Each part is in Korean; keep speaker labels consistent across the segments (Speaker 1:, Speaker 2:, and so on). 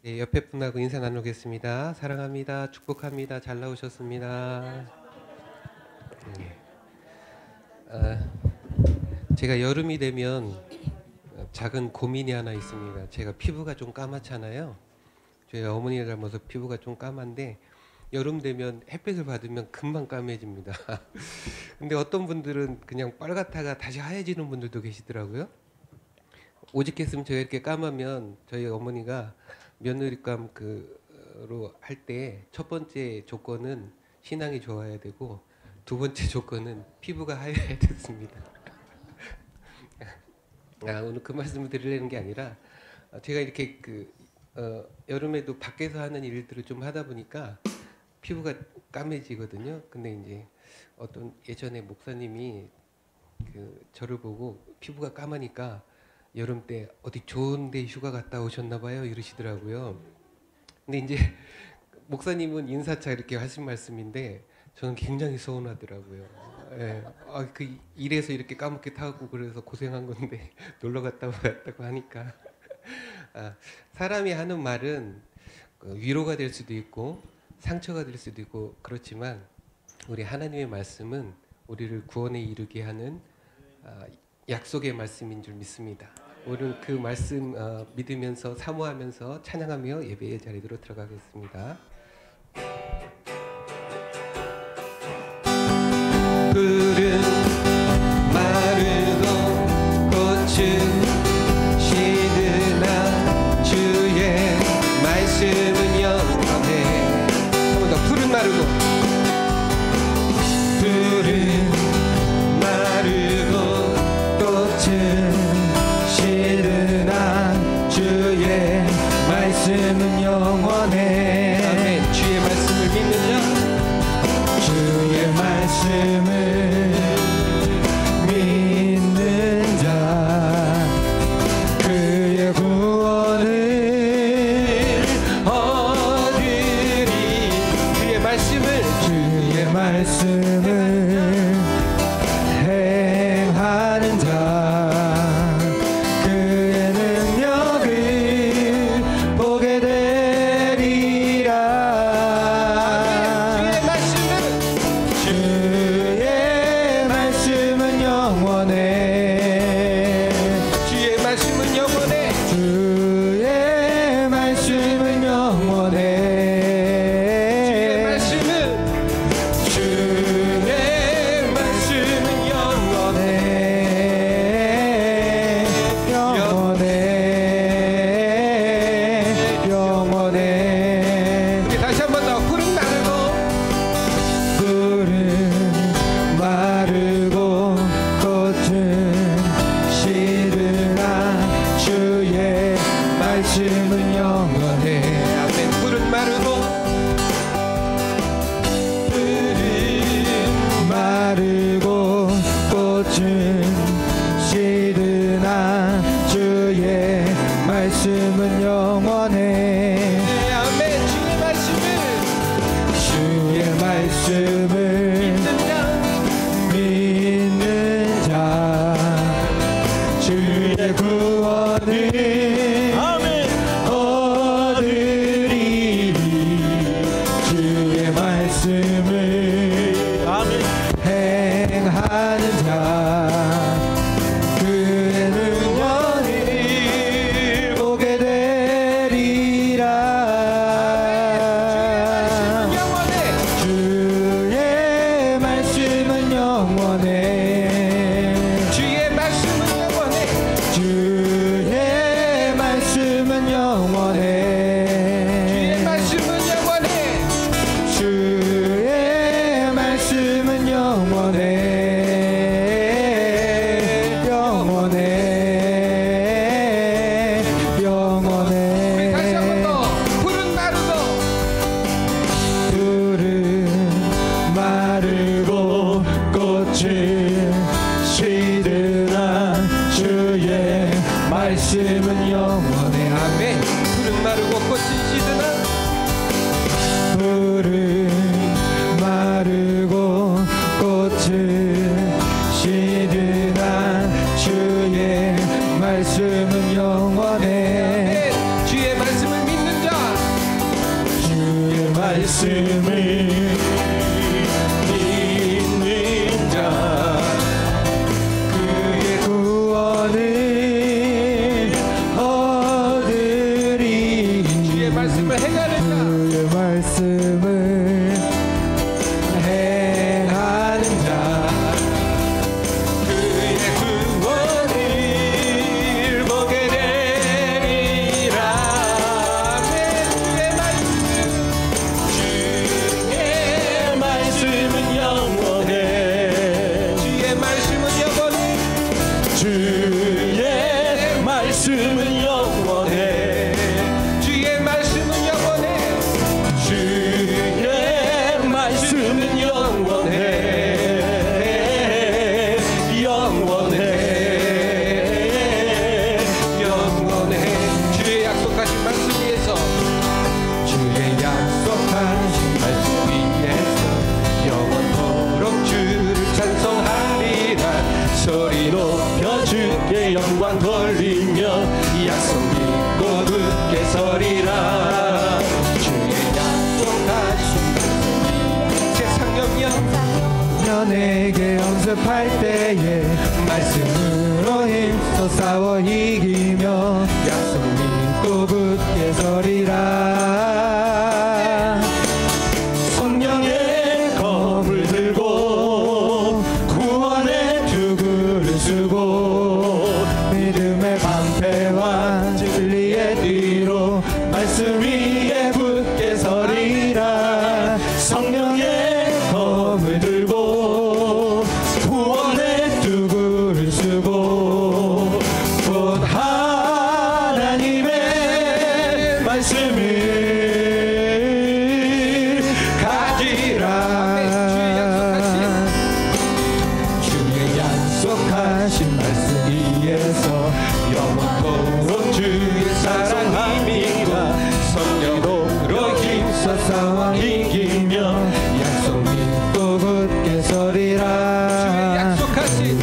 Speaker 1: 네, 옆에 분하고 인사 나누겠습니다. 사랑합니다. 축복합니다. 잘 나오셨습니다. 네. 제가 여름이 되면 작은 고민이 하나 있습니다. 제가 피부가 좀 까맣잖아요. 저희 어머니를 닮아서 피부가 좀 까만데 여름 되면 햇빛을 받으면 금방 까매집니다. 근데 어떤 분들은 그냥 빨갛다가 다시 하얘지는 분들도 계시더라고요. 오직했으면 제가 이렇게 까마면 저희 어머니가 며느리감으로 할 때 첫 번째 조건은 신앙이 좋아야 되고 두 번째 조건은 피부가 하얘야 됐습니다. 오늘 그 말씀을 드리려는 게 아니라 제가 이렇게 여름에도 밖에서 하는 일들을 좀 하다 보니까 피부가 까매지거든요. 근데 이제 어떤 예전에 목사님이 저를 보고 피부가 까마니까 여름 때 어디 좋은 데 휴가 갔다 오셨나 봐요 이러시더라고요. 근데 이제 목사님은 인사차 이렇게 하신 말씀인데 저는 굉장히 서운하더라고요. 예. 일에서 이렇게 까맣게 타고 그래서 고생한 건데 놀러 갔다 왔다고 하니까 사람이 하는 말은 위로가 될 수도 있고 상처가 될 수도 있고 그렇지만 우리 하나님의 말씀은 우리를 구원에 이르게 하는 약속의 말씀인 줄 믿습니다. 오늘 그 말씀 믿으면서 사모하면서 찬양하며 예배의 자리로 들어가겠습니다. 푸른 마르고 꽃은 시드나 주의 말씀은 영원해. 한 번 더 푸른 마르고 꽃은 시드나 주의 말씀은 영원해. 아멘. 주의 말씀을 믿는 자, 주의 말씀을 믿는 자, 그의 구원을 얻으리. 주의 말씀을 행하는 자, 그의 능력을 보게 되리라. 주의 말씀은 영원해. 주의 말씀은 영원해. 주의 말씀은 영원해. 말씀은 영원해. 주의 말씀을 믿는 자,
Speaker 2: 주의 말씀은 영원해.
Speaker 1: 주의 말씀은 영원해.
Speaker 2: 주의 말씀은 영원해. 영원해.
Speaker 1: 영원해. 주의 약속하신 말씀 위에서,
Speaker 2: 주의 약속하신 말씀 위에서 영원토록 주를 찬송하리라. 소리 높여 주께 영광 돌리며 약속 믿고 굳게 서리라. 주의 약속하신
Speaker 1: 세상 영영
Speaker 2: 내게 연습할 때에 말씀으로 힘써 싸워 이기며 약속 믿고 굳게 서리라. 성령의 검을 들고 구원의 투구를 쓰고 믿음의 방패와 진리의 뒤로 말씀 위에 굳게 서리라. 성령의 검을 들고 구원의 투구를 쓰고 곧 하나님의 말씀을 가지라. 주의 약속하신 말씀 위에서 영원토록 주의 사랑함이가 성령으로 힘써 싸워 이기며 약속 믿고 굳게 서리라. 약속하신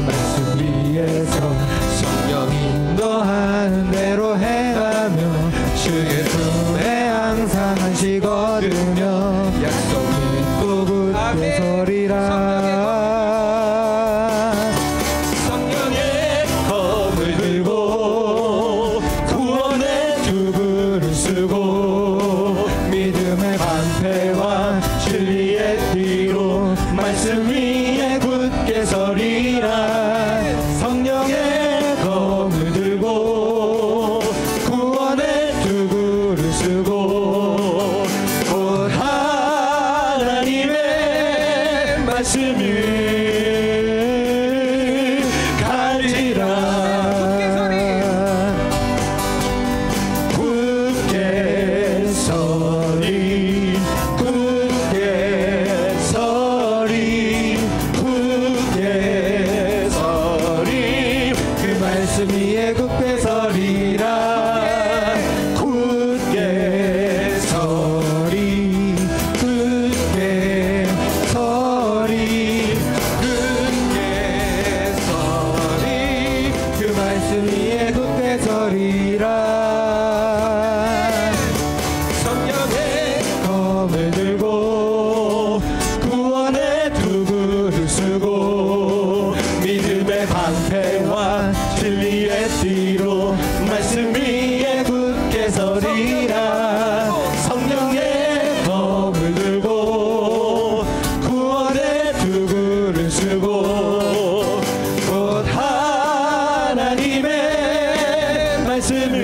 Speaker 2: 말씀 위에서 성령이 인도하는 대로 행하며 주의 품에 항상 안식 얻으며 약속 믿고 굳게 서리라. 성령의 검을 들고 구원의 투구를 쓰고 믿음의 방패와 진리의 뒤로 말씀 위에 굳게 서리라. 성령의 검을 들고 구원의 투구를 쓰고 곧 하나님의 말씀을 가지라. 굳게 서리 굳게 서리 굳게 서리 그 말씀 위에 굳게 서리라. 굳게 서리 굳게 서리 굳게 서리 그 말씀 위에 굳게 서리라. 성령의 검을 들고 구원의 투구를 쓰고 믿음의 방패와 진리의 뒤로 말씀 위에 굳게 서리라. 성령의 검을 들고 구원의 투구를 쓰고 곧 하나님의 말씀을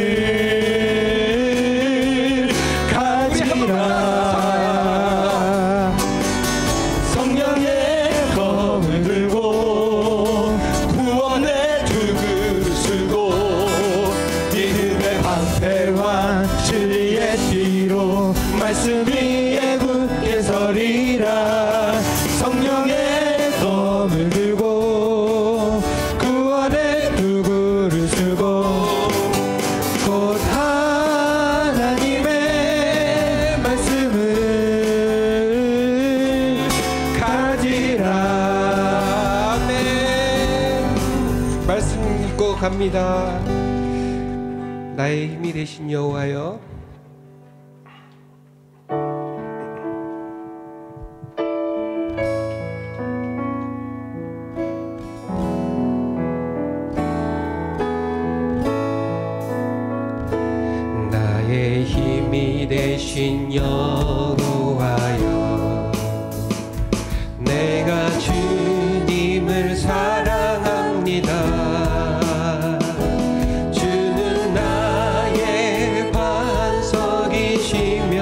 Speaker 2: 가지라. 성령의 검을 들고 구원의 투구를 쓰고 믿음의 방패와 진리의 뒤로 말씀 위에 굳게 서리라. 성령의 검을 들고 구원의 투구를 쓰고 곧 하나님의 말씀을 가지라.
Speaker 1: 아멘. 말씀 읽고 갑니다. 나의 힘이 되신 여호와여, 나의 힘이 되신 여호와여, 내가 주님을 사랑합니다. 주는 나의 반석이시며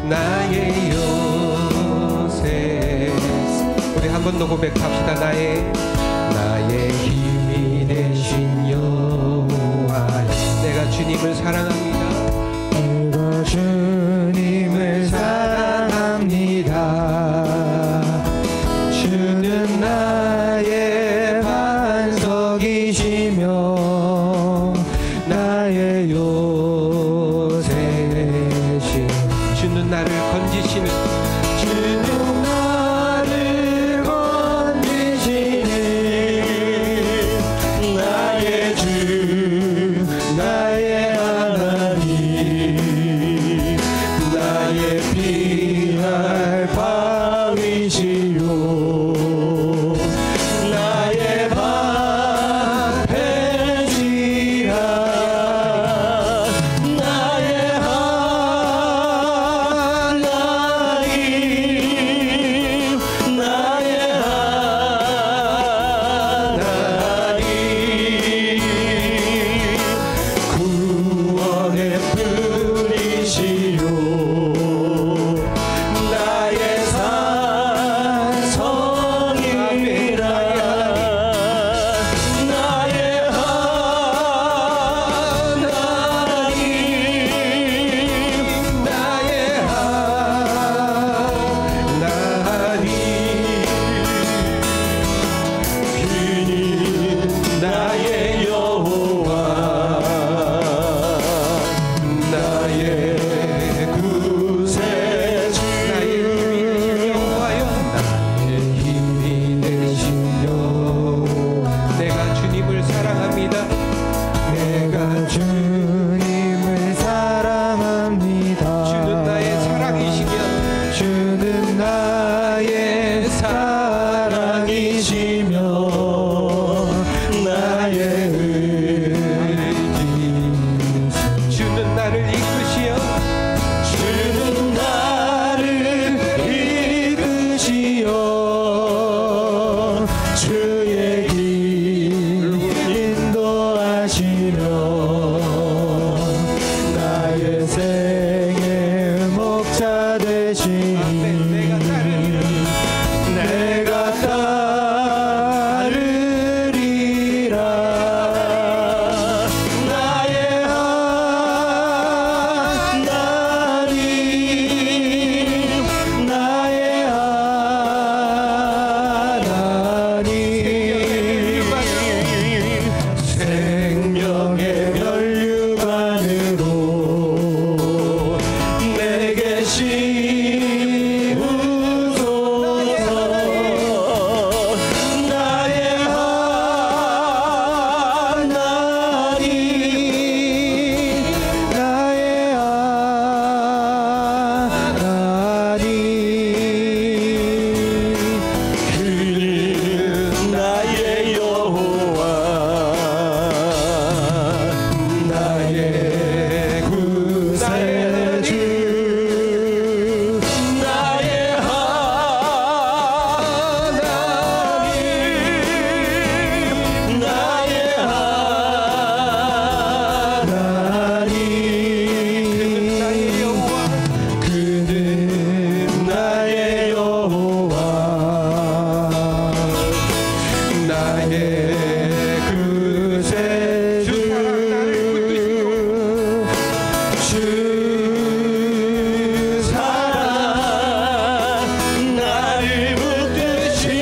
Speaker 1: 나의 요새. 우리 한 번 더 고백합시다. 나의 힘이 되신 여호와, 내가 주님을 사랑합니다.
Speaker 2: 내가 주님을 사랑합니다. 주는 나의 반석이시며 나의 요새신.
Speaker 1: 주는 나를 건지시는,
Speaker 2: 주는 나를 건지시는 나의 주, 나의 하나님, 나의 피할 바위시요, 나의 방패시라, 나의 하나님, 나의 하나님, 구원의 뿌리시요, 나의 산성이라, 나의 하나님, 나의 하나님, 그는 나의 여호와, 나의 구세주,
Speaker 1: 나의 힘이 되신 여호와여,
Speaker 2: 나의 힘이 되신 여호와,
Speaker 1: 내가 주님을 사랑합니다.
Speaker 2: 내가 주님을 사랑합니다.
Speaker 1: 주는 나의 사랑이시며
Speaker 2: 주는 나의 사랑이시며 나의 의지시,
Speaker 1: 주는 나를 이끄시어
Speaker 2: 주는 나를 이끄시어 주의 길 인도하시며 나의 생의 목자 되시니 내가 따르리라. 나의 하나님, 나의 하나님, 생명의 멸류관으로 내게 씌우소서. 나의 하나님, 나의 하나님, 그는 나의 여호와, 나의 구세주, 나의 하나님, 나의 하나님, 그는 나의 여호와, 나의 구세주, 주 사랑 나를 붙드시고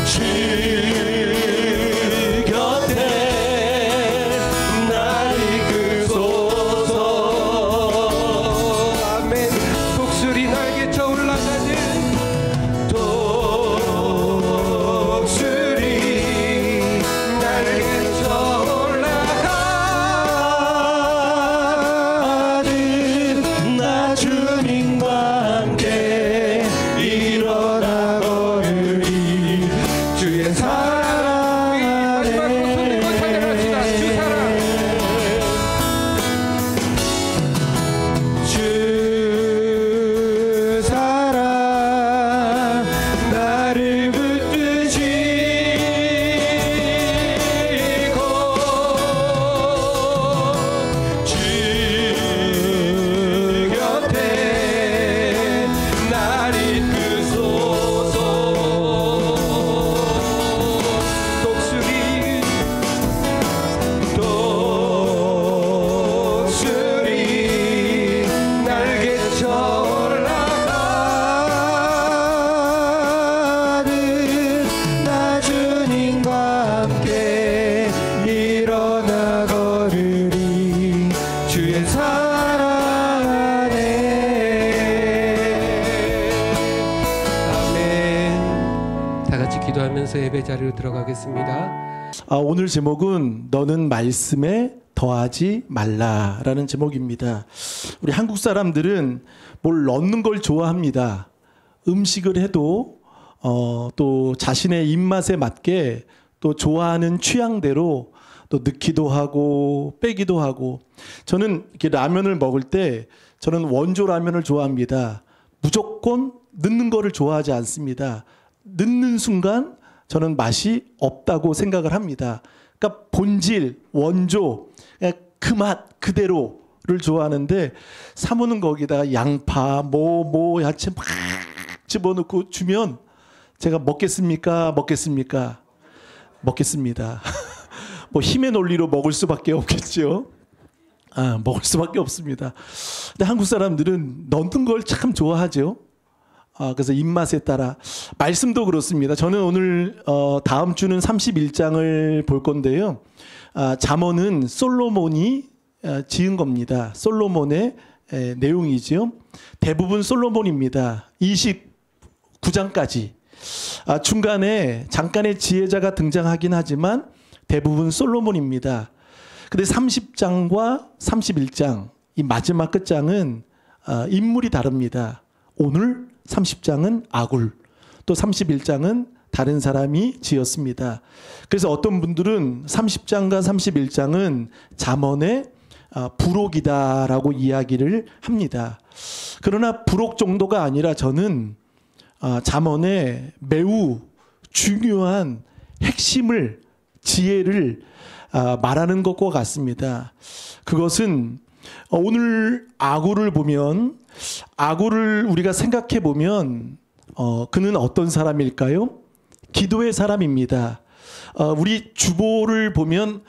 Speaker 2: 주 곁에 나를 이끌소서.
Speaker 1: 아멘. 독수리 날개쳐 올라가는
Speaker 2: 독수리 날개쳐 올라가듯 나 주님과 함께 일어나 걸으리. 주의 사랑
Speaker 1: 마지막으로 손 들고 찬양합시다. 주 사랑.
Speaker 2: 주 사랑
Speaker 1: 기도하면서 예배 자리로 들어가겠습니다.
Speaker 2: 오늘 제목은 너는 말씀에 더하지 말라라는 제목입니다. 우리 한국 사람들은 뭘 넣는 걸 좋아합니다. 음식을 해도 또 자신의 입맛에 맞게 또 좋아하는 취향대로 또 넣기도 하고 빼기도 하고. 저는 이렇게 라면을 먹을 때 저는 원조 라면을 좋아합니다. 무조건 넣는 거를 좋아하지 않습니다. 넣는 순간 저는 맛이 없다고 생각을 합니다. 그러니까 본질, 원조, 그 맛 그대로를 좋아하는데 사모는 거기다가 양파, 뭐 야채 막 집어넣고 주면 제가 먹겠습니까? 먹겠습니다. 뭐 힘의 논리로 먹을 수밖에 없겠죠. 먹을 수밖에 없습니다. 근데 한국 사람들은 넣는 걸 참 좋아하죠. 그래서 입맛에 따라. 말씀도 그렇습니다. 저는 오늘 다음 주는 31장을 볼 건데요. 잠언은 솔로몬이 지은 겁니다. 솔로몬의 내용이죠. 대부분 솔로몬입니다. 29장까지. 중간에 잠깐의 지혜자가 등장하긴 하지만 대부분 솔로몬입니다. 근데 30장과 31장, 이 마지막 끝장은 인물이 다릅니다. 오늘 30장은 아굴, 또 31장은 다른 사람이 지었습니다. 그래서 어떤 분들은 30장과 31장은 잠언의 부록이다라고 이야기를 합니다. 그러나 부록 정도가 아니라 저는 잠언의 매우 중요한 핵심을, 지혜를 말하는 것과 같습니다. 그것은 오늘 아굴을 보면, 아굴을 우리가 생각해 보면 그는 어떤 사람일까요? 기도의 사람입니다. 우리 주보를 보면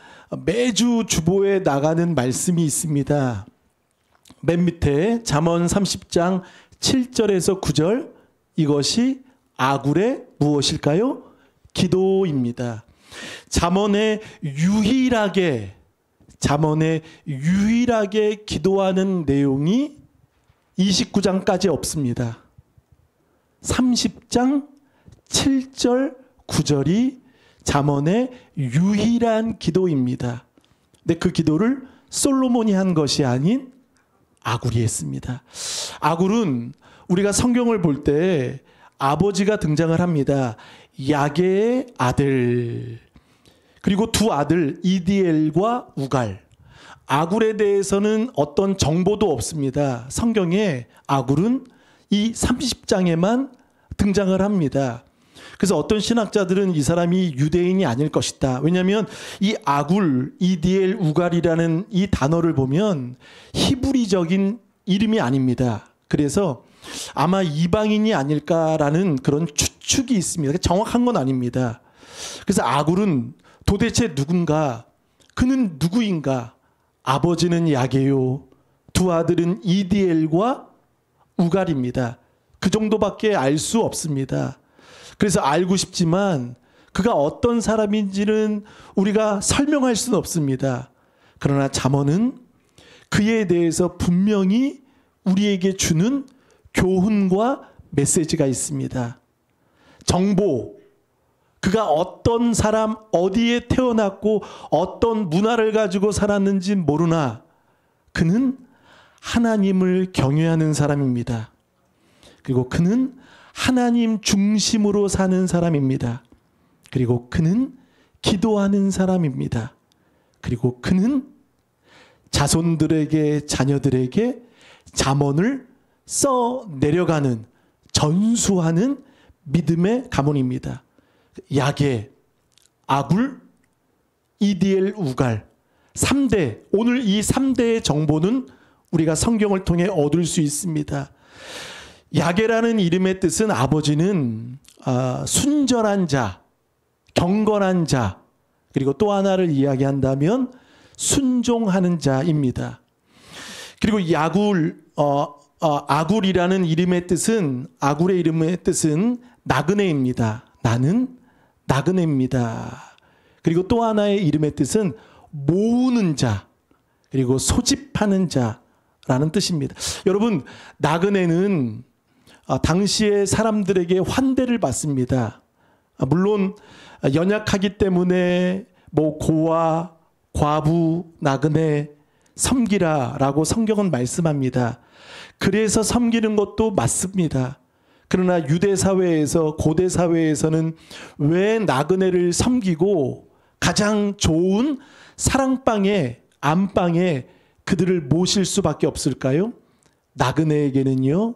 Speaker 2: 매주 주보에 나가는 말씀이 있습니다. 맨 밑에 잠언 30장 7절에서 9절, 이것이 아굴의 무엇일까요? 기도입니다. 잠언에 유일하게 기도하는 내용이 29장까지 없습니다. 30장 7절 9절이 잠언의 유일한 기도입니다. 근데 그 기도를 솔로몬이 한 것이 아닌 아굴이 했습니다. 아굴은 우리가 성경을 볼 때 아버지가 등장을 합니다. 야게의 아들, 그리고 두 아들 이디엘과 우갈. 아굴에 대해서는 어떤 정보도 없습니다. 성경에 아굴은 이 30장에만 등장을 합니다. 그래서 어떤 신학자들은 이 사람이 유대인이 아닐 것이다. 왜냐하면 이 아굴, 이디엘, 우갈이라는 이 단어를 보면 히브리적인 이름이 아닙니다. 그래서 아마 이방인이 아닐까라는 그런 추측이 있습니다. 정확한 건 아닙니다. 그래서 아굴은 도대체 누군가? 그는 누구인가? 아버지는 야게요, 두 아들은 이디엘과 우갈입니다. 그 정도밖에 알 수 없습니다. 그래서 알고 싶지만 그가 어떤 사람인지는 우리가 설명할 수는 없습니다. 그러나 잠언은 그에 대해서 분명히 우리에게 주는 교훈과 메시지가 있습니다. 정보, 그가 어떤 사람, 어디에 태어났고 어떤 문화를 가지고 살았는지 모르나 그는 하나님을 경외하는 사람입니다. 그리고 그는 하나님 중심으로 사는 사람입니다. 그리고 그는 기도하는 사람입니다. 그리고 그는 자손들에게, 자녀들에게 잠언을 써 내려가는, 전수하는 믿음의 가문입니다. 야게, 아굴, 이디엘, 우갈 3대, 오늘 이 3대의 정보는 우리가 성경을 통해 얻을 수 있습니다. 야게라는 이름의 뜻은 아버지는 순전한 자, 경건한 자, 그리고 또 하나를 이야기한다면 순종하는 자입니다. 그리고 아굴이라는 이름의 뜻은, 아굴의 이름의 뜻은 나그네입니다. 나는 나그네입니다. 그리고 또 하나의 이름의 뜻은 모으는 자, 그리고 소집하는 자라는 뜻입니다. 여러분, 나그네는 당시의 사람들에게 환대를 받습니다. 물론 연약하기 때문에 뭐 고아, 과부, 나그네 섬기라라고 성경은 말씀합니다. 그래서 섬기는 것도 맞습니다. 그러나 유대 사회에서, 고대 사회에서는 왜 나그네를 섬기고 가장 좋은 사랑방에, 안방에 그들을 모실 수밖에 없을까요? 나그네에게는요,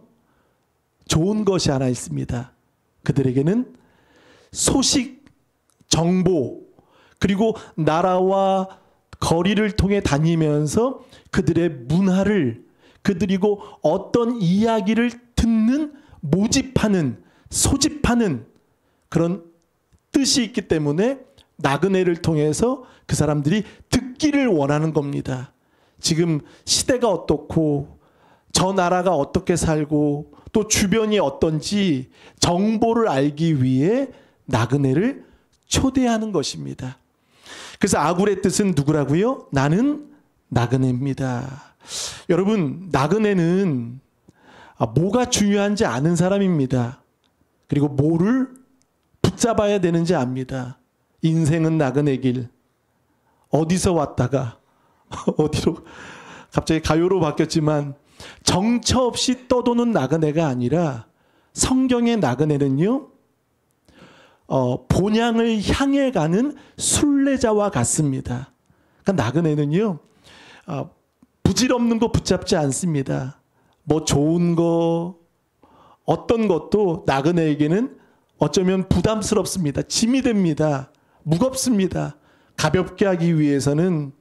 Speaker 2: 좋은 것이 하나 있습니다. 그들에게는 소식, 정보, 그리고 나라와 거리를 통해 다니면서 그들의 문화를, 그들이고 어떤 이야기를 듣는, 모집하는, 소집하는 그런 뜻이 있기 때문에 나그네를 통해서 그 사람들이 듣기를 원하는 겁니다. 지금 시대가 어떻고 저 나라가 어떻게 살고 또 주변이 어떤지 정보를 알기 위해 나그네를 초대하는 것입니다. 그래서 아굴의 뜻은 누구라고요? 나는 나그네입니다. 여러분, 나그네는 뭐가 중요한지 아는 사람입니다. 그리고 뭐를 붙잡아야 되는지 압니다. 인생은 나그네 길. 어디서 왔다가 어디로, 갑자기 가요로 바뀌었지만 정처 없이 떠도는 나그네가 아니라 성경의 나그네는요, 본향을 향해 가는 순례자와 같습니다. 그러니까 나그네는요, 부질없는 거 붙잡지 않습니다. 뭐 좋은 거, 어떤 것도 나그네에게는 어쩌면 부담스럽습니다. 짐이 됩니다. 무겁습니다. 가볍게 하기 위해서는,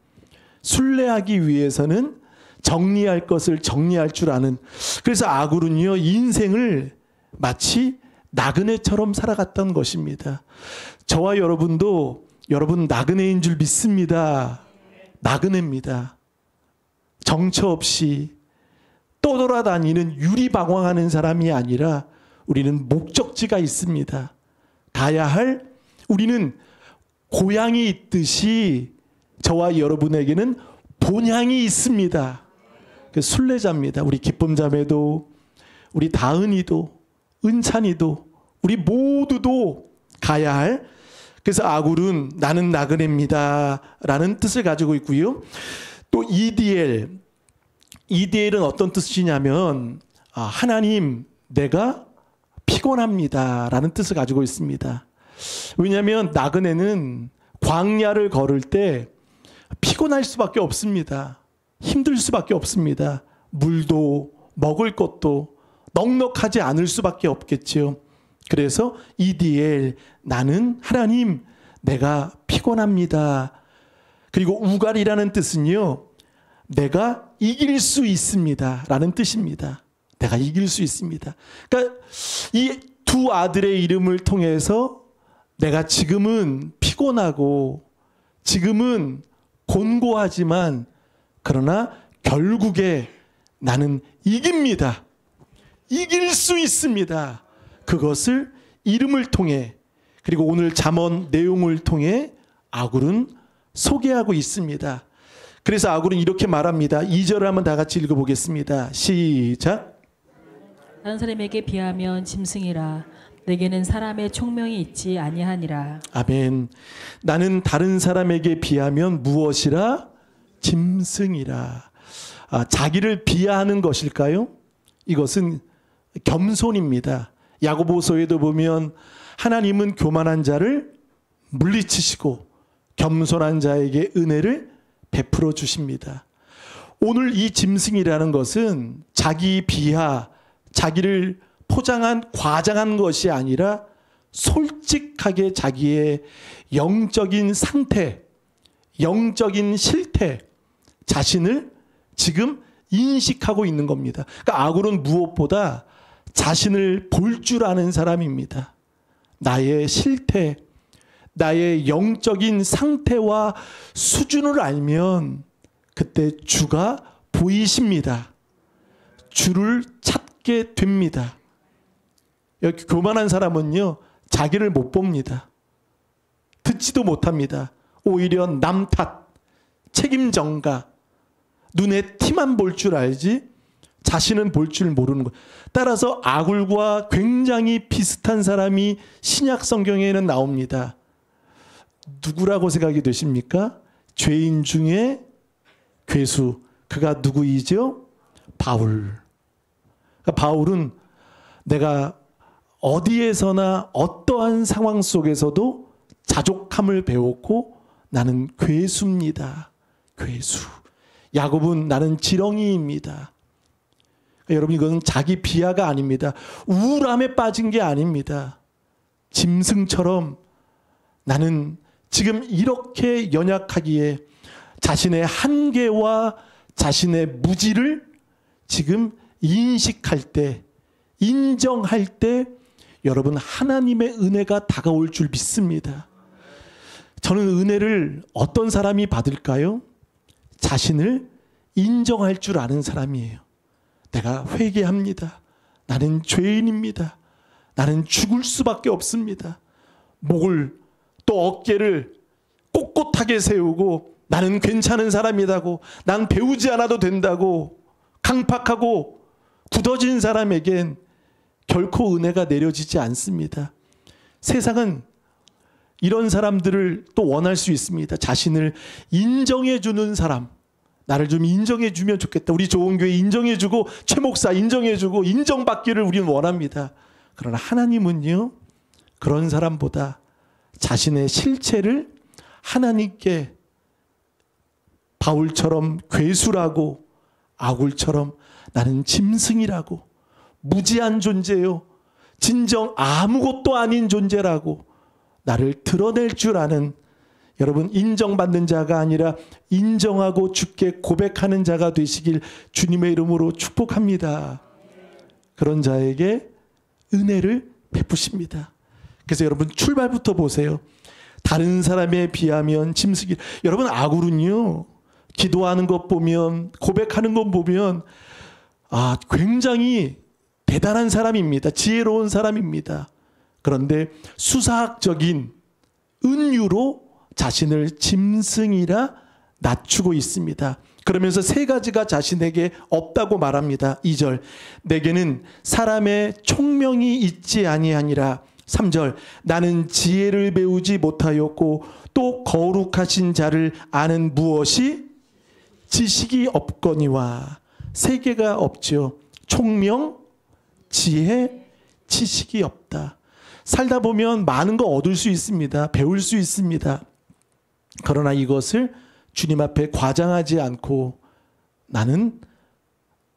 Speaker 2: 순례하기 위해서는 정리할 것을 정리할 줄 아는. 그래서 아굴은요, 인생을 마치 나그네처럼 살아갔던 것입니다. 저와 여러분도 여러분 나그네인 줄 믿습니다. 나그네입니다. 정처 없이 떠돌아다니는 유리방황하는 사람이 아니라 우리는 목적지가 있습니다. 가야 할, 우리는 고향이 있듯이 저와 여러분에게는 본향이 있습니다. 그 순례자입니다. 우리 기쁨자매도, 우리 다은이도, 은찬이도, 우리 모두도 가야 할, 그래서 아굴은 나는 나그네입니다 라는 뜻을 가지고 있고요. 또 EDL은 어떤 뜻이냐면 하나님, 내가 피곤합니다 라는 뜻을 가지고 있습니다. 왜냐하면 나그네는 광야를 걸을 때 피곤할 수밖에 없습니다. 힘들 수밖에 없습니다. 물도 먹을 것도 넉넉하지 않을 수밖에 없겠지요. 그래서 EDL, 나는 하나님, 내가 피곤합니다. 그리고 우갈이라는 뜻은요, 내가 이길 수 있습니다 라는 뜻입니다. 내가 이길 수 있습니다. 그러니까 이 두 아들의 이름을 통해서 내가 지금은 피곤하고 지금은 곤고하지만 그러나 결국에 나는 이깁니다. 이길 수 있습니다. 그것을 이름을 통해, 그리고 오늘 잠언 내용을 통해 아굴은 소개하고 있습니다. 그래서 아굴은 이렇게 말합니다. 2절을 한번 다 같이 읽어보겠습니다. 시작.
Speaker 3: 다른 사람에게 비하면 짐승이라 내게는 사람의 총명이 있지 아니하니라.
Speaker 2: 아멘. 나는 다른 사람에게 비하면 무엇이라? 짐승이라. 자기를 비하하는 것일까요? 이것은 겸손입니다. 야고보서에도 보면 하나님은 교만한 자를 물리치시고 겸손한 자에게 은혜를 베풀어 주십니다. 오늘 이 짐승이라는 것은 자기 비하, 자기를 포장한, 과장한 것이 아니라 솔직하게 자기의 영적인 상태, 영적인 실태, 자신을 지금 인식하고 있는 겁니다. 그러니까 아굴은 무엇보다 자신을 볼 줄 아는 사람입니다. 나의 실태, 나의 영적인 상태와 수준을 알면 그때 주가 보이십니다. 주를 찾게 됩니다. 여기 교만한 사람은요, 자기를 못 봅니다. 듣지도 못합니다. 오히려 남 탓, 책임 전가, 눈에 티만 볼 줄 알지 자신은 볼 줄 모르는 것. 따라서 아굴과 굉장히 비슷한 사람이 신약 성경에는 나옵니다. 누구라고 생각이 되십니까? 죄인 중에 괴수. 그가 누구이죠? 바울. 그러니까 바울은 내가 어디에서나 어떠한 상황 속에서도 자족함을 배웠고 나는 괴수입니다. 괴수. 야곱은 나는 지렁이입니다. 여러분 이건 자기 비하가 아닙니다. 우울함에 빠진 게 아닙니다. 짐승처럼 나는 지금 이렇게 연약하기에 자신의 한계와 자신의 무지를 지금 인식할 때, 인정할 때 여러분 하나님의 은혜가 다가올 줄 믿습니다. 저는 은혜를 어떤 사람이 받을까요? 자신을 인정할 줄 아는 사람이에요. 내가 회개합니다. 나는 죄인입니다. 나는 죽을 수밖에 없습니다. 목을 또 어깨를 꼿꼿하게 세우고 나는 괜찮은 사람이라고, 난 배우지 않아도 된다고 강팍하고 굳어진 사람에겐 결코 은혜가 내려지지 않습니다. 세상은 이런 사람들을 또 원할 수 있습니다. 자신을 인정해 주는 사람. 나를 좀 인정해 주면 좋겠다. 우리 좋은 교회 인정해 주고 최 목사 인정해 주고 인정받기를 우리는 원합니다. 그러나 하나님은요. 그런 사람보다 자신의 실체를 하나님께 바울처럼 괴수라고 아굴처럼 나는 짐승이라고 무지한 존재요. 진정 아무것도 아닌 존재라고 나를 드러낼 줄 아는 여러분 인정받는 자가 아니라 인정하고 주께 고백하는 자가 되시길 주님의 이름으로 축복합니다. 그런 자에게 은혜를 베푸십니다. 그래서 여러분 출발부터 보세요. 다른 사람에 비하면 짐승이. 여러분 아굴은요. 기도하는 것 보면 고백하는 것 보면 굉장히 대단한 사람입니다. 지혜로운 사람입니다. 그런데 수사학적인 은유로 자신을 짐승이라 낮추고 있습니다. 그러면서 세 가지가 자신에게 없다고 말합니다. 2절 내게는 사람의 총명이 있지 아니하니라. 3절 나는 지혜를 배우지 못하였고 또 거룩하신 자를 아는 무엇이 지식이 없거니와. 세 개가 없죠. 총명, 지혜, 지식이 없다. 살다 보면 많은 거 얻을 수 있습니다. 배울 수 있습니다. 그러나 이것을 주님 앞에 과장하지 않고 나는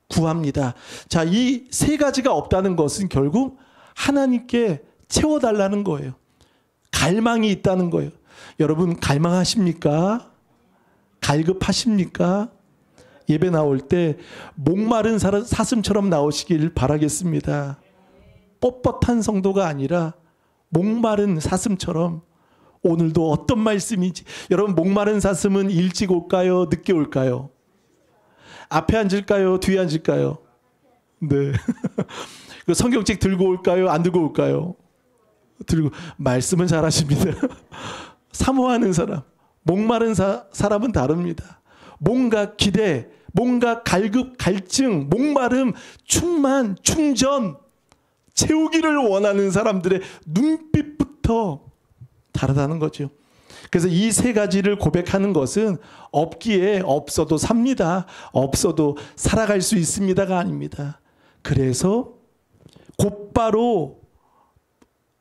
Speaker 2: 구합니다. 자, 이 세 가지가 없다는 것은 결국 하나님께 채워달라는 거예요. 갈망이 있다는 거예요. 여러분 갈망하십니까? 갈급하십니까? 예배 나올 때 목마른 사슴처럼 나오시길 바라겠습니다. 뻣뻣한 성도가 아니라 목마른 사슴처럼 오늘도 어떤 말씀인지. 여러분 목마른 사슴은 일찍 올까요? 늦게 올까요? 앞에 앉을까요? 뒤에 앉을까요? 네. 성경책 들고 올까요? 안 들고 올까요? 들고. 말씀은 잘하십니다. 사모하는 사람, 목마른 사람은 다릅니다. 뭔가 기대, 뭔가 갈급, 갈증, 목마름, 충만, 충전, 채우기를 원하는 사람들의 눈빛부터 다르다는 거죠. 그래서 이 세 가지를 고백하는 것은 없기에 없어도 삽니다. 없어도 살아갈 수 있습니다가 아닙니다. 그래서 곧바로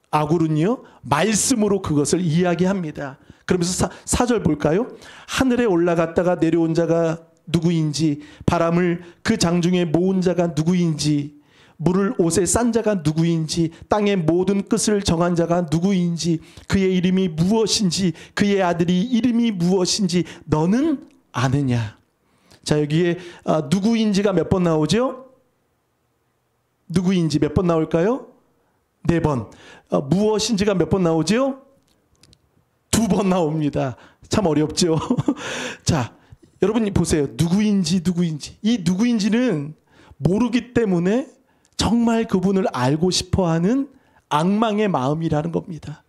Speaker 2: 아굴은요 말씀으로 그것을 이야기합니다. 그러면서 4절 볼까요? 하늘에 올라갔다가 내려온 자가 누구인지, 바람을 그 장중에 모은 자가 누구인지, 물을 옷에 싼 자가 누구인지, 땅의 모든 끝을 정한 자가 누구인지, 그의 이름이 무엇인지, 그의 아들이 이름이 무엇인지 너는 아느냐. 자, 여기에 누구인지가 몇 번 나오죠? 누구인지 몇 번 나올까요? 4번. 무엇인지가 몇 번 나오죠? 2번 나옵니다. 참 어렵죠? 자, 여러분 보세요. 누구인지. 이 누구인지는 모르기 때문에 정말 그분을 알고 싶어하는 악망의 마음이라는 겁니다.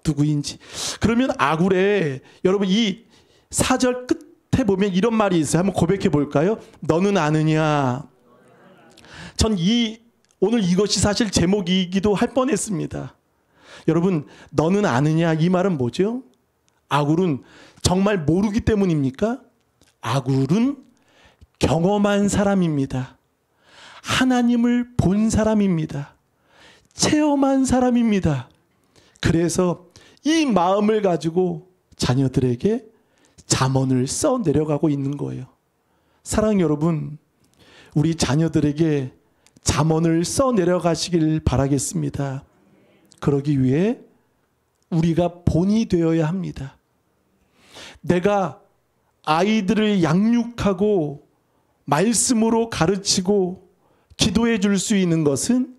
Speaker 2: 누구인지. 그러면 아굴에 여러분 이 4절 끝에 보면 이런 말이 있어요. 한번 고백해 볼까요? 너는 아느냐? 전 오늘 이것이 사실 제목이기도 할 뻔했습니다. 여러분, 너는 아느냐 이 말은 뭐죠? 아굴은 정말 모르기 때문입니까? 아굴은 경험한 사람입니다. 하나님을 본 사람입니다. 체험한 사람입니다. 그래서 이 마음을 가지고 자녀들에게 잠언을 써 내려가고 있는 거예요. 사랑하는 여러분, 우리 자녀들에게 잠언을 써 내려가시길 바라겠습니다. 그러기 위해 우리가 본이 되어야 합니다. 내가 아이들을 양육하고 말씀으로 가르치고 기도해 줄 수 있는 것은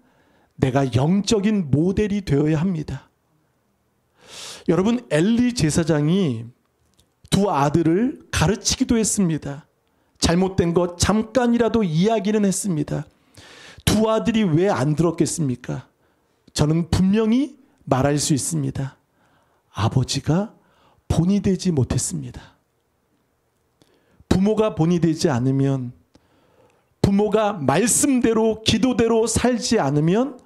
Speaker 2: 내가 영적인 모델이 되어야 합니다. 여러분, 엘리 제사장이 두 아들을 가르치기도 했습니다. 잘못된 것 잠깐이라도 이야기는 했습니다. 두 아들이 왜 안 들었겠습니까? 저는 분명히 말할 수 있습니다. 아버지가 본이 되지 못했습니다. 부모가 본이 되지 않으면, 부모가 말씀대로 기도대로 살지 않으면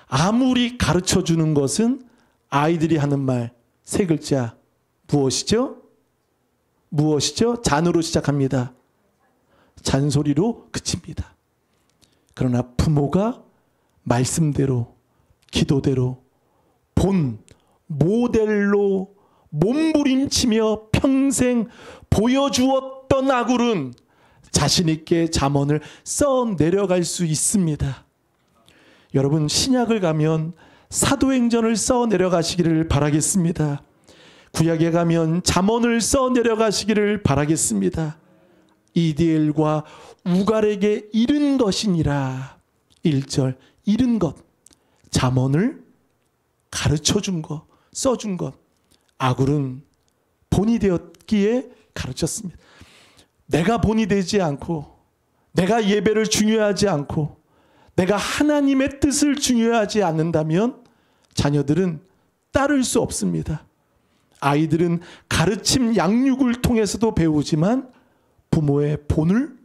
Speaker 2: 아무리 가르쳐 주는 것은 아이들이 하는 말 세 글자 무엇이죠? 무엇이죠? 잔으로 시작합니다. 잔소리로 그칩니다. 그러나 부모가 말씀대로 기도대로 본 모델로 몸부림치며 평생 보여주었던 아굴은 자신 있게 잠언을 써 내려갈 수 있습니다. 여러분, 신약을 가면 사도행전을 써 내려가시기를 바라겠습니다. 구약에 가면 잠언을 써 내려가시기를 바라겠습니다. 이디엘과 우갈에게 잃은 것이니라. 1절 잃은 것, 잠언을 가르쳐준 것, 써준 것. 아굴은 본이 되었기에 가르쳤습니다. 내가 본이 되지 않고, 내가 예배를 중요하지 않고, 내가 하나님의 뜻을 중요하지 않는다면 자녀들은 따를 수 없습니다. 아이들은 가르침 양육을 통해서도 배우지만 부모의 본을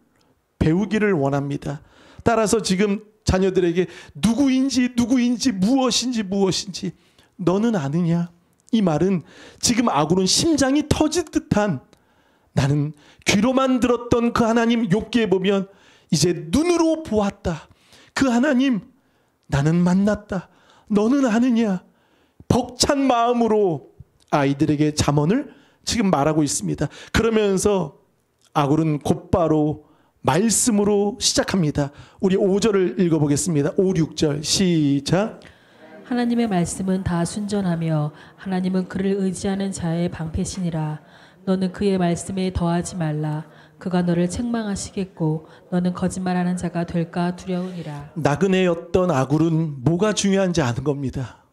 Speaker 2: 배우기를 원합니다. 따라서 지금 자녀들에게 누구인지 무엇인지 너는 아느냐? 이 말은 지금 아굴은 심장이 터질 듯한, 나는 귀로만 들었던 그 하나님, 욥기에 보면 이제 눈으로 보았다. 그 하나님 나는 만났다. 너는 아느냐? 벅찬 마음으로 아이들에게 잠언을 지금 말하고 있습니다. 그러면서 아굴은 곧바로 말씀으로 시작합니다. 우리 5절을 읽어보겠습니다. 5, 6절 시작.
Speaker 3: 하나님의 말씀은 다 순전하며 하나님은 그를 의지하는 자의 방패시니라. 너는 그의 말씀에 더하지 말라. 그가 너를 책망하시겠고 너는 거짓말하는 자가 될까 두려우니라.
Speaker 2: 나그네였던 아굴은 뭐가 중요한지 아는 겁니다.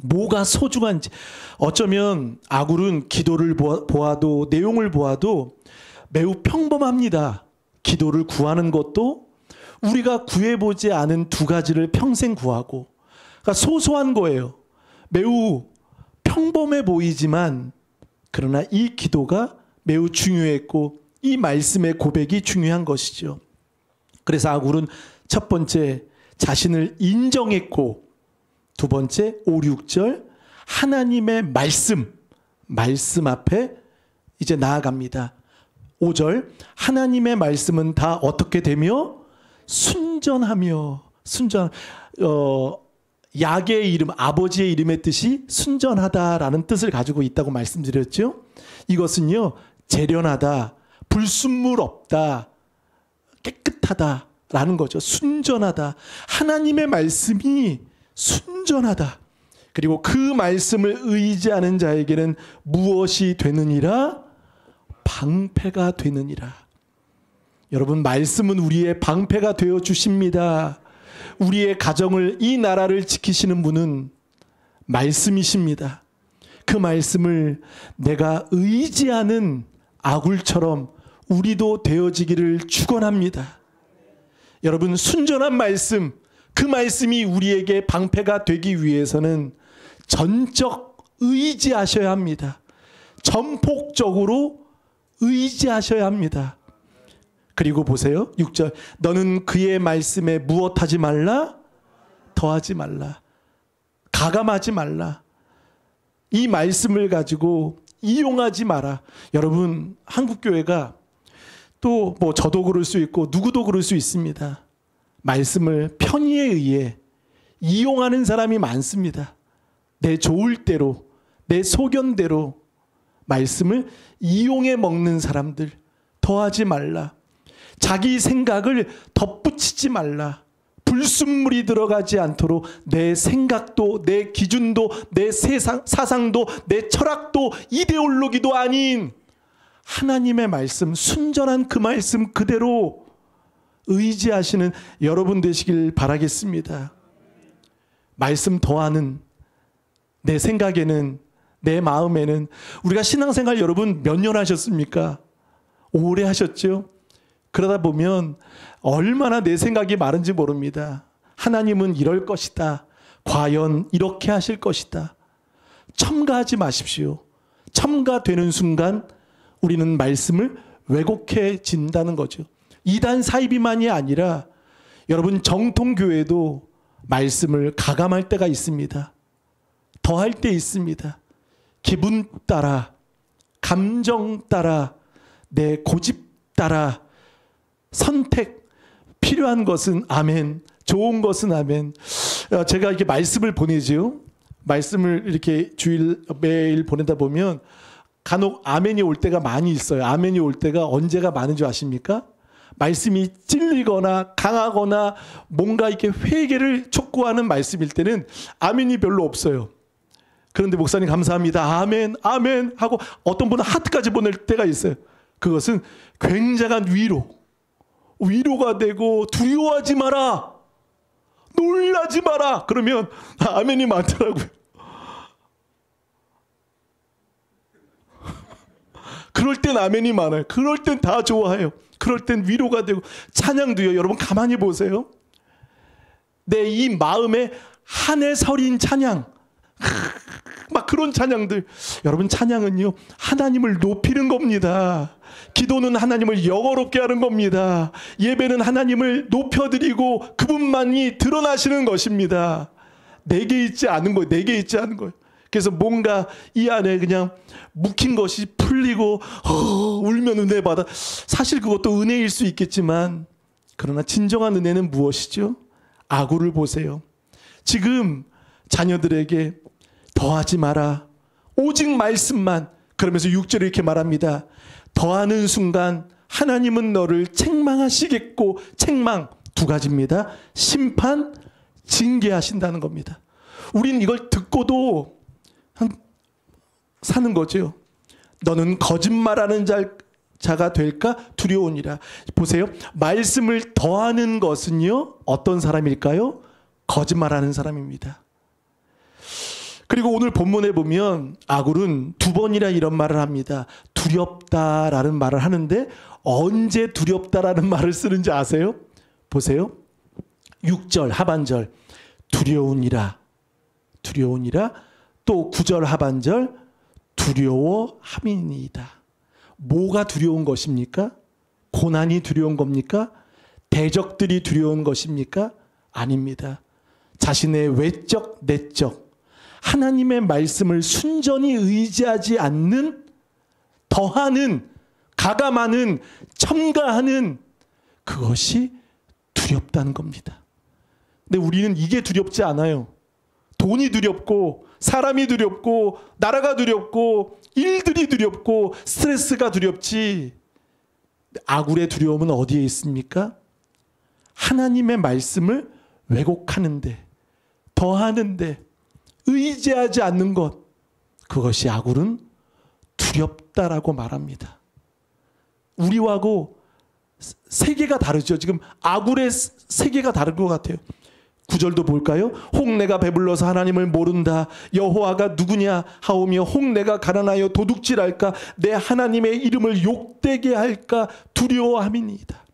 Speaker 2: 뭐가 소중한지. 어쩌면 아굴은 기도를 보아도, 내용을 보아도 매우 평범합니다. 기도를 구하는 것도 우리가 구해보지 않은 두 가지를 평생 구하고, 그러니까 소소한 거예요. 매우 평범해 보이지만 그러나 이 기도가 매우 중요했고 이 말씀의 고백이 중요한 것이죠. 그래서 아굴은 첫 번째 자신을 인정했고, 두 번째 5, 6절 하나님의 말씀 앞에 이제 나아갑니다. 5절 하나님의 말씀은 다 어떻게 되며 순전하며, 야게의 이름, 아버지의 이름의 뜻이 순전하다라는 뜻을 가지고 있다고 말씀드렸죠. 이것은요, 재련하다, 불순물 없다, 깨끗하다라는 거죠. 순전하다. 하나님의 말씀이 순전하다. 그리고 그 말씀을 의지하는 자에게는 무엇이 되느니라? 방패가 되느니라. 여러분, 말씀은 우리의 방패가 되어 주십니다. 우리의 가정을, 이 나라를 지키시는 분은 말씀이십니다. 그 말씀을 내가 의지하는 아굴처럼 우리도 되어지기를 축원합니다. 여러분, 순전한 말씀, 그 말씀이 우리에게 방패가 되기 위해서는 전적 의지하셔야 합니다. 전폭적으로 의지하셔야 합니다. 그리고 보세요. 6절. 너는 그의 말씀에 무엇하지 말라? 더하지 말라. 가감하지 말라. 이 말씀을 가지고 이용하지 마라. 여러분, 한국교회가 또 뭐 저도 그럴 수 있고 누구도 그럴 수 있습니다. 말씀을 편의에 의해 이용하는 사람이 많습니다. 내 좋을 대로, 내 소견대로 말씀을 이용해 먹는 사람들, 더하지 말라. 자기 생각을 덧붙이지 말라. 불순물이 들어가지 않도록 내 생각도, 내 기준도, 내 사상도, 내 철학도, 이데올로기도 아닌 하나님의 말씀, 순전한 그 말씀 그대로 의지하시는 여러분 되시길 바라겠습니다. 말씀 더하는 내 생각에는, 내 마음에는, 우리가 신앙생활 여러분 몇 년 하셨습니까? 오래 하셨죠? 그러다 보면 얼마나 내 생각이 많은지 모릅니다. 하나님은 이럴 것이다. 과연 이렇게 하실 것이다. 첨가하지 마십시오. 첨가되는 순간 우리는 말씀을 왜곡해진다는 거죠. 이단 사이비만이 아니라 여러분 정통교회도 말씀을 가감할 때가 있습니다. 더할 때 있습니다. 기분 따라, 감정 따라, 내 고집 따라 선택, 필요한 것은 아멘, 좋은 것은 아멘. 제가 이렇게 말씀을 보내죠. 말씀을 이렇게 주일 매일 보내다 보면 간혹 아멘이 올 때가 많이 있어요. 아멘이 올 때가 언제가 많은 줄 아십니까? 말씀이 찔리거나 강하거나 뭔가 이렇게 회개를 촉구하는 말씀일 때는 아멘이 별로 없어요. 그런데 목사님 감사합니다. 아멘, 아멘 하고 어떤 분은 하트까지 보낼 때가 있어요. 그것은 굉장한 위로가 되고 두려워하지 마라. 놀라지 마라. 그러면 아멘이 많더라고요. 그럴 땐 아멘이 많아요. 그럴 땐 다 좋아해요. 그럴 땐 위로가 되고 찬양도요. 여러분 가만히 보세요. 내 이 마음에 한해 서린 찬양. 막 그런 찬양들. 여러분 찬양은요. 하나님을 높이는 겁니다. 기도는 하나님을 영어롭게 하는 겁니다. 예배는 하나님을 높여드리고 그분만이 드러나시는 것입니다. 내게 있지 않은 거예요. 내게 있지 않은 거예요. 그래서 뭔가 이 안에 그냥 묵힌 것이 풀리고 울면 은혜 받아. 사실 그것도 은혜일 수 있겠지만 그러나 진정한 은혜는 무엇이죠? 아구를 보세요. 지금 자녀들에게 더하지 마라. 오직 말씀만. 그러면서 6절에 이렇게 말합니다. 더하는 순간 하나님은 너를 책망하시겠고, 책망 두 가지입니다. 심판, 징계하신다는 겁니다. 우린 이걸 듣고도 사는 거죠. 너는 거짓말하는 자가 될까 두려우니라. 보세요. 말씀을 더하는 것은요. 어떤 사람일까요? 거짓말하는 사람입니다. 그리고 오늘 본문에 보면 아굴은 두 번이나 이런 말을 합니다. 두렵다라는 말을 하는데 언제 두렵다라는 말을 쓰는지 아세요? 보세요. 6절 하반절 두려우니라. 또 9절 하반절 두려워함이니이다. 뭐가 두려운 것입니까? 고난이 두려운 겁니까? 대적들이 두려운 것입니까? 아닙니다. 자신의 외적, 내적 하나님의 말씀을 순전히 의지하지 않는, 더하는, 가감하는, 첨가하는 그것이 두렵다는 겁니다. 근데 우리는 이게 두렵지 않아요. 돈이 두렵고 사람이 두렵고 나라가 두렵고 일들이 두렵고 스트레스가 두렵지. 아굴의 두려움은 어디에 있습니까? 하나님의 말씀을 왜곡하는데, 더하는데, 의지하지 않는 것, 그것이 아굴은 두렵다라고 말합니다. 우리하고 세계가 다르죠. 지금 아굴의 세계가 다른 것 같아요. 9절도 볼까요? 혹 내가 배불러서 하나님을 모른다. 여호와가 누구냐 하오며 혹 내가 가난하여 도둑질할까 내 하나님의 이름을 욕되게 할까 두려워함이니이다.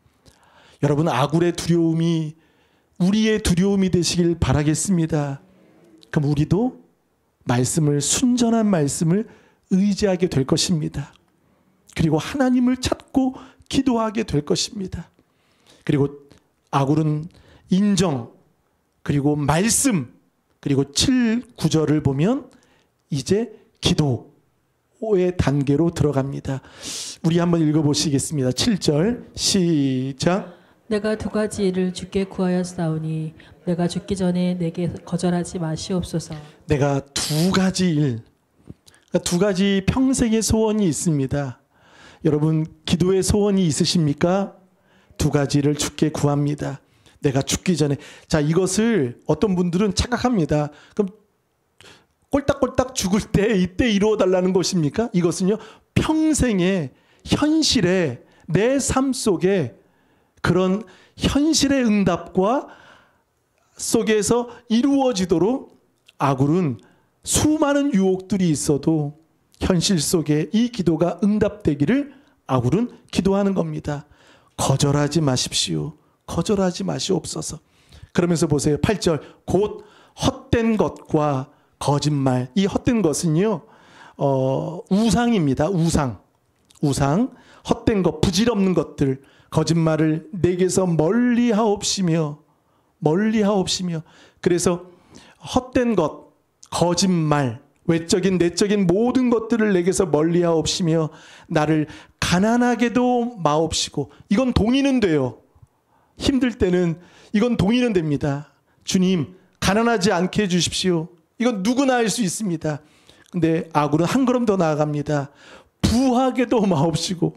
Speaker 2: 여러분 아굴의 두려움이 우리의 두려움이 되시길 바라겠습니다. 그럼 우리도 말씀을, 순전한 말씀을 의지하게 될 것입니다. 그리고 하나님을 찾고 기도하게 될 것입니다. 그리고 아굴은 인정, 그리고 말씀, 그리고 7, 9절을 보면 이제 기도의 단계로 들어갑니다. 우리 한번 읽어보시겠습니다. 7절 시작.
Speaker 3: 내가 두 가지 일을 주께 구하였사오니 내가 죽기 전에 내게 거절하지 마시옵소서.
Speaker 2: 내가 두 가지 일, 그러니까 두 가지 평생의 소원이 있습니다. 여러분 기도의 소원이 있으십니까? 두 가지를 주께 구합니다. 내가 죽기 전에. 자, 이것을 어떤 분들은 착각합니다. 그럼 꼴딱꼴딱 죽을 때 이때 이루어 달라는 것입니까? 이것은요, 평생의 현실에 내 삶 속에 그런 현실의 응답과 속에서 이루어지도록 아굴은 수많은 유혹들이 있어도 현실 속에 이 기도가 응답되기를 아굴은 기도하는 겁니다. 거절하지 마십시오. 거절하지 마시옵소서. 그러면서 보세요. 8절. 곧 헛된 것과 거짓말. 이 헛된 것은요, 우상입니다. 우상. 헛된 것, 부질없는 것들, 거짓말을 내게서 멀리 하옵시며. 그래서 헛된 것, 거짓말, 외적인 내적인 모든 것들을 내게서 멀리 하옵시며 나를 가난하게도 마옵시고. 이건 동의는 돼요. 힘들 때는 이건 동의는 됩니다. 주님, 가난하지 않게 해주십시오. 이건 누구나 할 수 있습니다. 근데 아굴은 한 걸음 더 나아갑니다. 부하게도 마옵시고.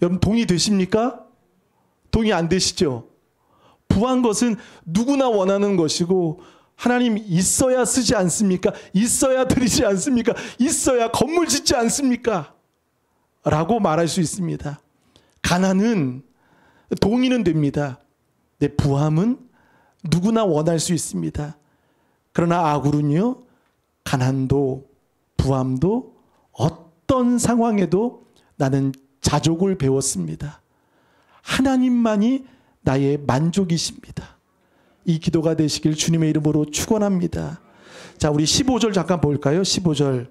Speaker 2: 여러분 동의되십니까? 동의 안 되시죠? 부한 것은 누구나 원하는 것이고 하나님 있어야 쓰지 않습니까? 있어야 드리지 않습니까? 있어야 건물 짓지 않습니까? 라고 말할 수 있습니다. 가난은 동의는 됩니다. 내 부함은 누구나 원할 수 있습니다. 그러나 아굴은요, 가난도 부함도 어떤 상황에도 나는 자족을 배웠습니다. 하나님만이 나의 만족이십니다. 이 기도가 되시길 주님의 이름으로 축원합니다. 자, 우리 15절 잠깐 볼까요? 15절.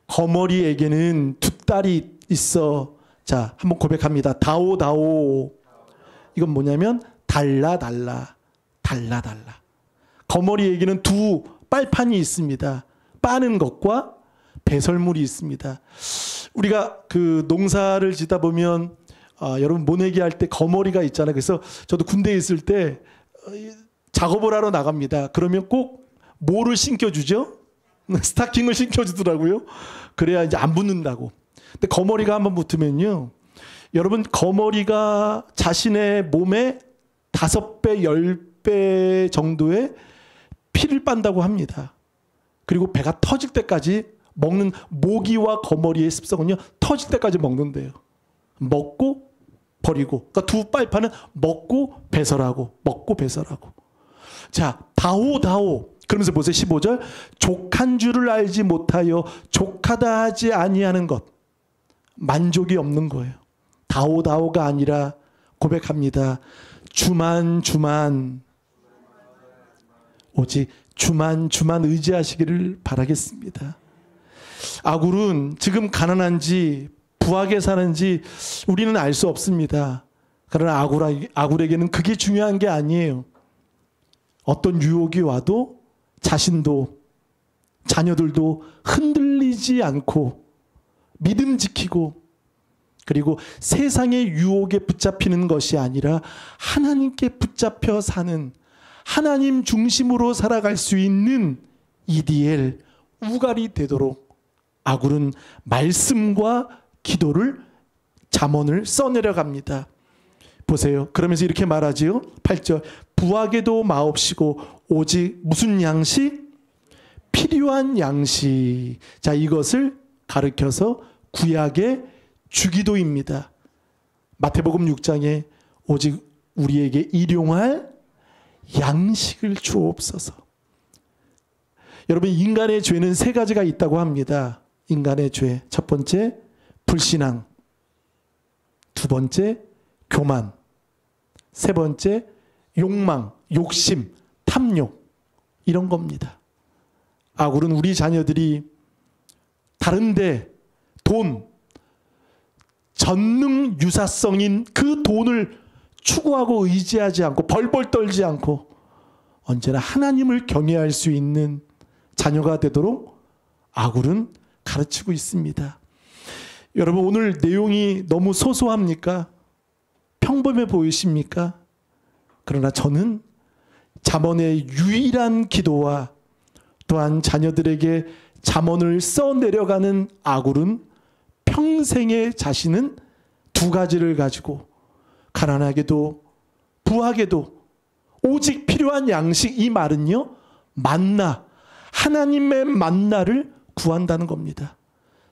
Speaker 2: 거머리에게는 두 딸이 있어. 자, 한번 고백합니다. 다오. 이건 뭐냐면 달라. 거머리에게는 두 빨판이 있습니다. 빠는 것과 배설물이 있습니다. 우리가 그 농사를 짓다 보면 여러분 모내기 할 때 거머리가 있잖아요. 그래서 저도 군대에 있을 때 작업을 하러 나갑니다. 그러면 꼭 뭐를 신겨주죠? 스타킹을 신겨주더라고요. 그래야 이제 안 붙는다고. 근데 거머리가 한번 붙으면요, 여러분 거머리가 자신의 몸에 5배, 10배 정도의 피를 빤다고 합니다. 그리고 배가 터질 때까지 먹는, 모기와 거머리의 습성은요, 터질 때까지 먹는데요. 먹고 버리고. 그러니까 두 빨판은 먹고 배설하고. 자, 다오. 그러면서 보세요. 15절. 족한 줄을 알지 못하여 족하다 하지 아니하는 것. 만족이 없는 거예요. 다오가 아니라 고백합니다. 주만 오직 주만 의지하시기를 바라겠습니다. 아굴은 지금 가난한지 부하게 사는지 우리는 알 수 없습니다. 그러나 아굴에게는 그게 중요한 게 아니에요. 어떤 유혹이 와도 자신도 자녀들도 흔들리지 않고 믿음 지키고, 그리고 세상의 유혹에 붙잡히는 것이 아니라 하나님께 붙잡혀 사는, 하나님 중심으로 살아갈 수 있는 EDL 우갈이 되도록 아굴은 말씀과 기도를, 잠언을 써내려갑니다. 보세요. 그러면서 이렇게 말하지요. 8절. 부하게도 마옵시고 오직 무슨 양식? 필요한 양식. 자, 이것을 가르쳐서 구약의 주기도입니다. 마태복음 6장에 오직 우리에게 일용할 양식을 주옵소서. 여러분, 인간의 죄는 3가지가 있다고 합니다. 인간의 죄. 첫 번째, 불신앙. 두 번째, 교만. 세 번째, 욕망, 욕심, 탐욕. 이런 겁니다. 아굴은 우리 자녀들이 다른데 돈, 전능 유사성인 그 돈을 추구하고 의지하지 않고 벌벌 떨지 않고 언제나 하나님을 경외할 수 있는 자녀가 되도록 아굴은 가르치고 있습니다. 여러분, 오늘 내용이 너무 소소합니까? 평범해 보이십니까? 그러나 저는 잠언의 유일한 기도와 또한 자녀들에게 잠언을 써내려가는 아굴은 평생의 자신은 두 가지를 가지고 가난하게도 부하게도 오직 필요한 양식, 이 말은요, 만나, 하나님의 만나를 구한다는 겁니다.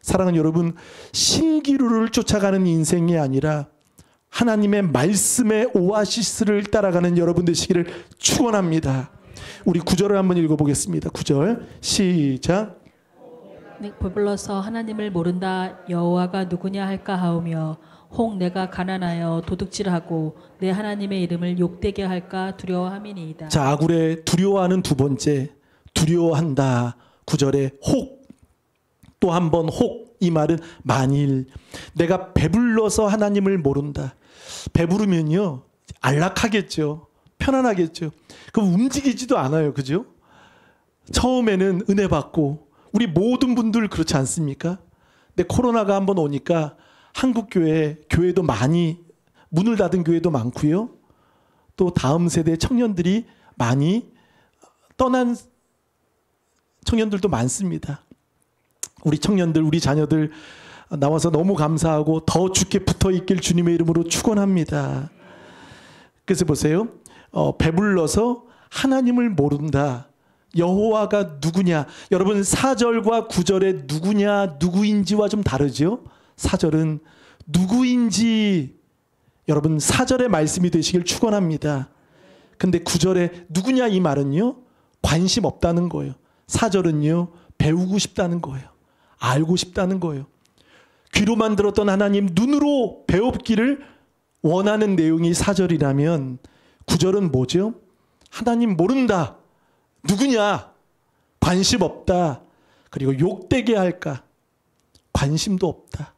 Speaker 2: 사랑하는 여러분, 신기루를 쫓아가는 인생이 아니라 하나님의 말씀의 오아시스를 따라가는 여러분 되시기를 축원합니다. 우리 9절을 한번 읽어보겠습니다. 9절 시작.
Speaker 3: 배불러서 하나님을 모른다 여호와가 누구냐 할까 하오며 혹 내가 가난하여 도둑질하고 내 하나님의 이름을 욕되게 할까 두려워함이니이다.
Speaker 2: 자, 아굴의 두려워하는 두 번째, 두려워한다. 9절에 혹, 또 한 번 혹, 이 말은 만일 내가 배불러서 하나님을 모른다. 배부르면요 안락하겠죠. 편안하겠죠. 그럼 움직이지도 않아요. 그죠? 처음에는 은혜 받고 우리 모든 분들 그렇지 않습니까? 근데 코로나가 한번 오니까 한국 교회도 많이 문을 닫은 교회도 많고요. 또 다음 세대 청년들이 많이 떠난 청년들도 많습니다. 우리 청년들, 우리 자녀들 나와서 너무 감사하고 더 주께 붙어 있길 주님의 이름으로 축원합니다. 그래서 보세요. 배불러서 하나님을 모른다. 여호와가 누구냐? 여러분 4절과 9절의 누구냐, 누구인지와 좀 다르죠? 4절은 누구인지 여러분 4절의 말씀이 되시길 축원합니다. 근데 9절에 누구냐 이 말은요. 관심 없다는 거예요. 4절은요. 배우고 싶다는 거예요. 알고 싶다는 거예요. 귀로만 들었던 하나님 눈으로 배웠기를 원하는 내용이 4절이라면 9절은 뭐죠? 하나님 모른다. 누구냐? 관심 없다. 그리고 욕되게 할까? 관심도 없다.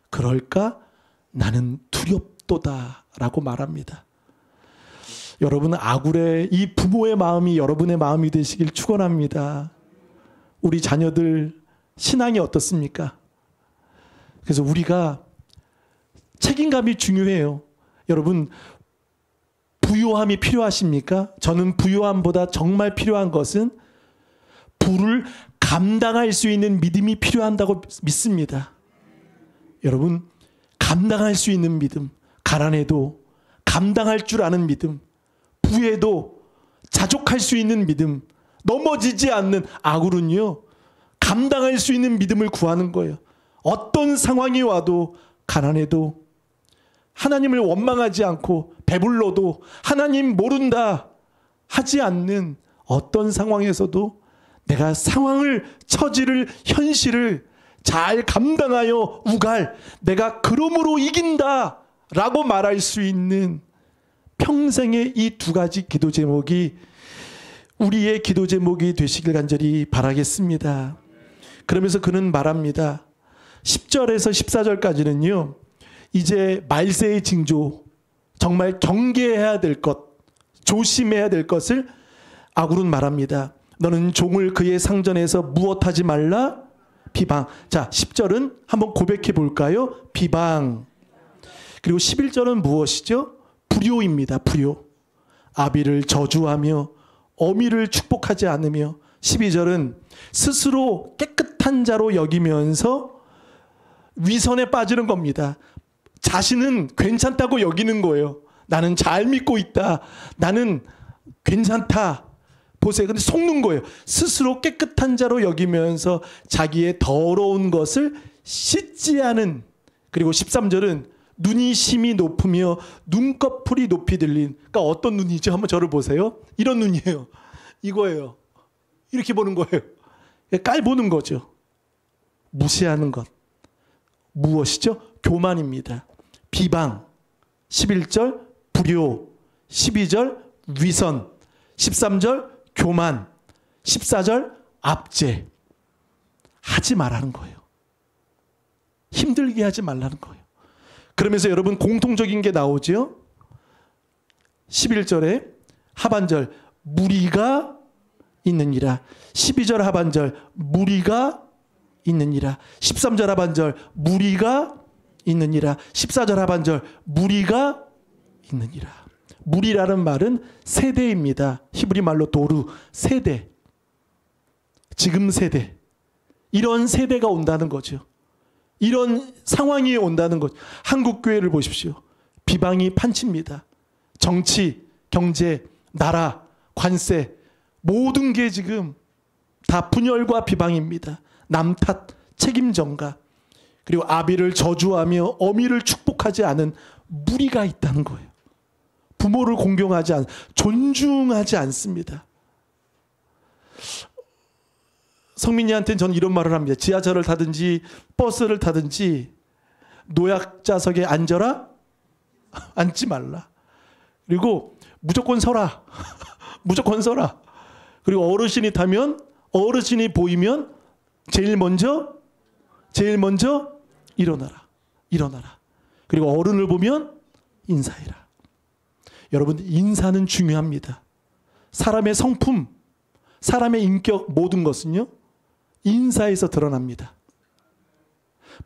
Speaker 2: 그럴까? 나는 두렵도다 라고 말합니다. 여러분, 아굴의 이 부모의 마음이 여러분의 마음이 되시길 축원합니다. 우리 자녀들 신앙이 어떻습니까? 그래서 우리가 책임감이 중요해요. 여러분, 부요함이 필요하십니까? 저는 부요함보다 정말 필요한 것은 부를 감당할 수 있는 믿음이 필요한다고 믿습니다. 여러분, 감당할 수 있는 믿음, 가난해도 감당할 줄 아는 믿음, 부에도 자족할 수 있는 믿음, 넘어지지 않는 아굴은요, 감당할 수 있는 믿음을 구하는 거예요. 어떤 상황이 와도 가난해도 하나님을 원망하지 않고 배불러도 하나님 모른다 하지 않는 어떤 상황에서도 내가 상황을, 처지를, 현실을 잘 감당하여 우갈, 내가 그러므로 이긴다 라고 말할 수 있는 평생의 이 두 가지 기도 제목이 우리의 기도 제목이 되시길 간절히 바라겠습니다. 그러면서 그는 말합니다. 10절에서 14절까지는요. 이제 말세의 징조, 정말 경계해야 될 것, 조심해야 될 것을 아굴은 말합니다. 너는 종을 그의 상전에서 무엇하지 말라? 비방. 자, 10절은 한번 고백해 볼까요? 비방. 그리고 11절은 무엇이죠? 불효입니다. 불효. 아비를 저주하며 어미를 축복하지 않으며 12절은 스스로 깨끗한 자로 여기면서 위선에 빠지는 겁니다. 자신은 괜찮다고 여기는 거예요. 나는 잘 믿고 있다. 나는 괜찮다. 보세요. 근데 속는 거예요. 스스로 깨끗한 자로 여기면서 자기의 더러운 것을 씻지 않은. 그리고 13절은 눈이 심히 높으며 눈꺼풀이 높이 들린. 그러니까 어떤 눈이죠? 한번 저를 보세요. 이런 눈이에요. 이거예요. 이렇게 보는 거예요. 깔보는 거죠. 무시하는 것. 무엇이죠? 교만입니다. 비방. 11절 불효. 12절 위선. 13절 교만. 14절 압제. 하지 말라는 거예요. 힘들게 하지 말라는 거예요. 그러면서 여러분 공통적인 게 나오죠. 11절에 하반절 무리가 있느니라. 12절 하반절 무리가 있느니라. 13절 하반절 무리가 있느니라. 14절 하반절 무리가 있느니라. 무리라는 말은 세대입니다. 히브리 말로 도루, 세대. 지금 세대. 이런 세대가 온다는 거죠. 이런 상황이 온다는 거죠. 한국 교회를 보십시오. 비방이 판칩니다. 정치, 경제, 나라, 관세 모든 게 지금 다 분열과 비방입니다. 남 탓, 책임 전가, 그리고 아비를 저주하며 어미를 축복하지 않은 무리가 있다는 거예요. 부모를 공경하지 존중하지 않습니다. 성민이한테는 저는 이런 말을 합니다. 지하철을 타든지 버스를 타든지 노약자석에 앉아라? 앉지 말라. 그리고 무조건 서라. 무조건 서라. 그리고 어르신이 타면 어르신이 보이면 제일 먼저 일어나라. 일어나라. 그리고 어른을 보면 인사해라. 여러분, 인사는 중요합니다. 사람의 성품, 사람의 인격 모든 것은요, 인사에서 드러납니다.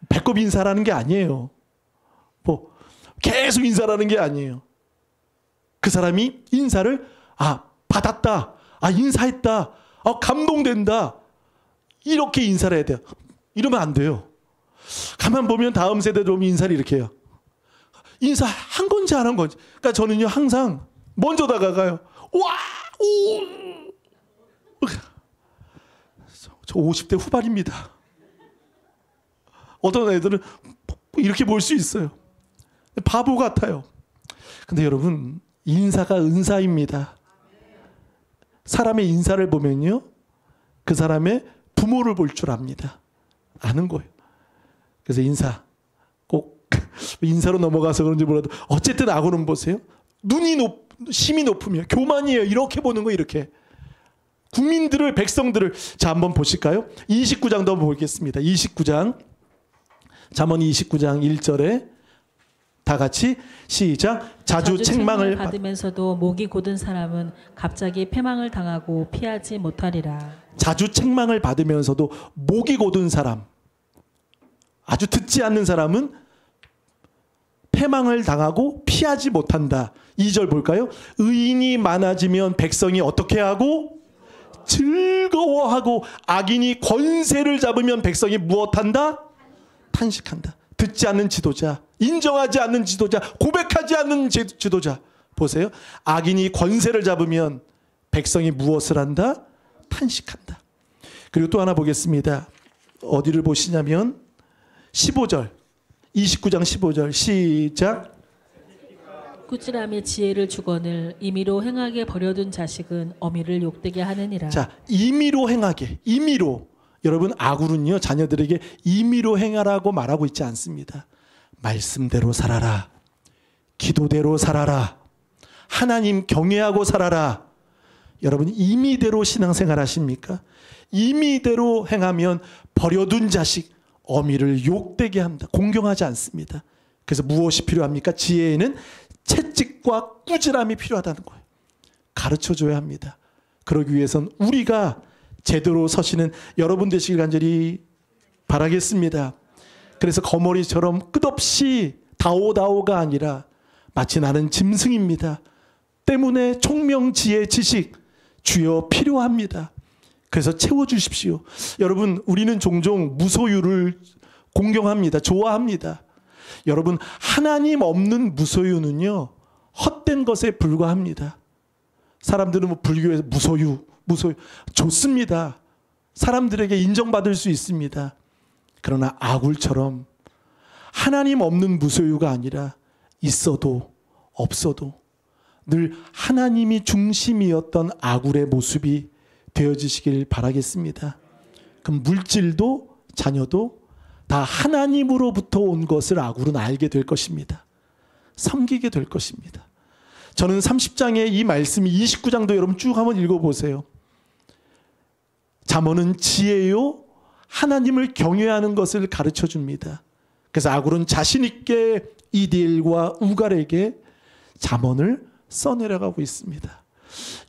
Speaker 2: 배꼽 인사라는 게 아니에요. 뭐 계속 인사라는 게 아니에요. 그 사람이 인사를 받았다. 인사했다. 감동된다. 이렇게 인사를 해야 돼요. 이러면 안 돼요. 가만 보면 다음 세대도 오면 인사를 이렇게 해요. 인사한 건지 안 한 건지. 그러니까 저는요 항상 먼저 다가가요. 와! 오! 저 50대 후반입니다. 어떤 애들은 이렇게 볼 수 있어요. 바보 같아요. 근데 여러분, 인사가 은사입니다. 사람의 인사를 보면요, 그 사람의 부모를 볼 줄 압니다. 아는 거예요. 그래서 인사 꼭 인사로 넘어가서 그런지 몰라도 어쨌든 악어는 보세요. 심이 높으면 교만이에요. 이렇게 보는 거 이렇게. 국민들을, 백성들을. 자, 한번 보실까요? 29장도 한번 보겠습니다. 29장. 잠언 29장 1절에 다 같이 시작. 자주 책망을
Speaker 3: 받으면서도 목이 곧은 사람은 갑자기 패망을 당하고 피하지 못하리라.
Speaker 2: 자주 책망을 받으면서도 목이 곧은 사람, 아주 듣지 않는 사람은 패망을 당하고 피하지 못한다. 2절 볼까요? 의인이 많아지면 백성이 어떻게 하고? 즐거워하고, 악인이 권세를 잡으면 백성이 무엇한다? 탄식한다. 듣지 않는 지도자, 인정하지 않는 지도자, 고백하지 않는 지도자. 보세요. 악인이 권세를 잡으면 백성이 무엇을 한다? 탄식한다. 그리고 또 하나 보겠습니다. 어디를 보시냐면 15절. 29장 15절 시작.
Speaker 3: 꾸지람의 지혜를 주거늘 임의로 행하게 버려둔 자식은 어미를 욕되게 하느니라.
Speaker 2: 자, 임의로 행하게. 임의로. 여러분, 악으로는요 자녀들에게 임의로 행하라고 말하고 있지 않습니다. 말씀대로 살아라. 기도대로 살아라. 하나님 경외하고 살아라. 여러분, 임의대로 신앙생활 하십니까? 임의대로 행하면 버려둔 자식 어미를 욕되게 합니다. 공경하지 않습니다. 그래서 무엇이 필요합니까? 지혜에는 채찍과 꾸지람이 필요하다는 거예요. 가르쳐줘야 합니다. 그러기 위해선 우리가 제대로 서시는 여러분 되시길 간절히 바라겠습니다. 그래서 거머리처럼 끝없이 다오다오가 아니라 마치 나는 짐승입니다. 때문에 총명, 지혜, 지식 주여 필요합니다. 그래서 채워주십시오. 여러분, 우리는 종종 무소유를 공경합니다. 좋아합니다. 여러분, 하나님 없는 무소유는요 헛된 것에 불과합니다. 사람들은 뭐 불교에서 무소유 좋습니다. 사람들에게 인정받을 수 있습니다. 그러나 아굴처럼 하나님 없는 무소유가 아니라 있어도 없어도 늘 하나님이 중심이었던 아굴의 모습이 되어지시길 바라겠습니다. 그럼 물질도 자녀도 다 하나님으로부터 온 것을 아굴은 알게 될 것입니다. 섬기게 될 것입니다. 저는 30장의 이 말씀이 29장도 여러분 쭉 한번 읽어보세요. 잠언은 지혜요 하나님을 경외하는 것을 가르쳐 줍니다. 그래서 아굴은 자신 있게 이디엘과 우갈에게 잠언을 써내려가고 있습니다.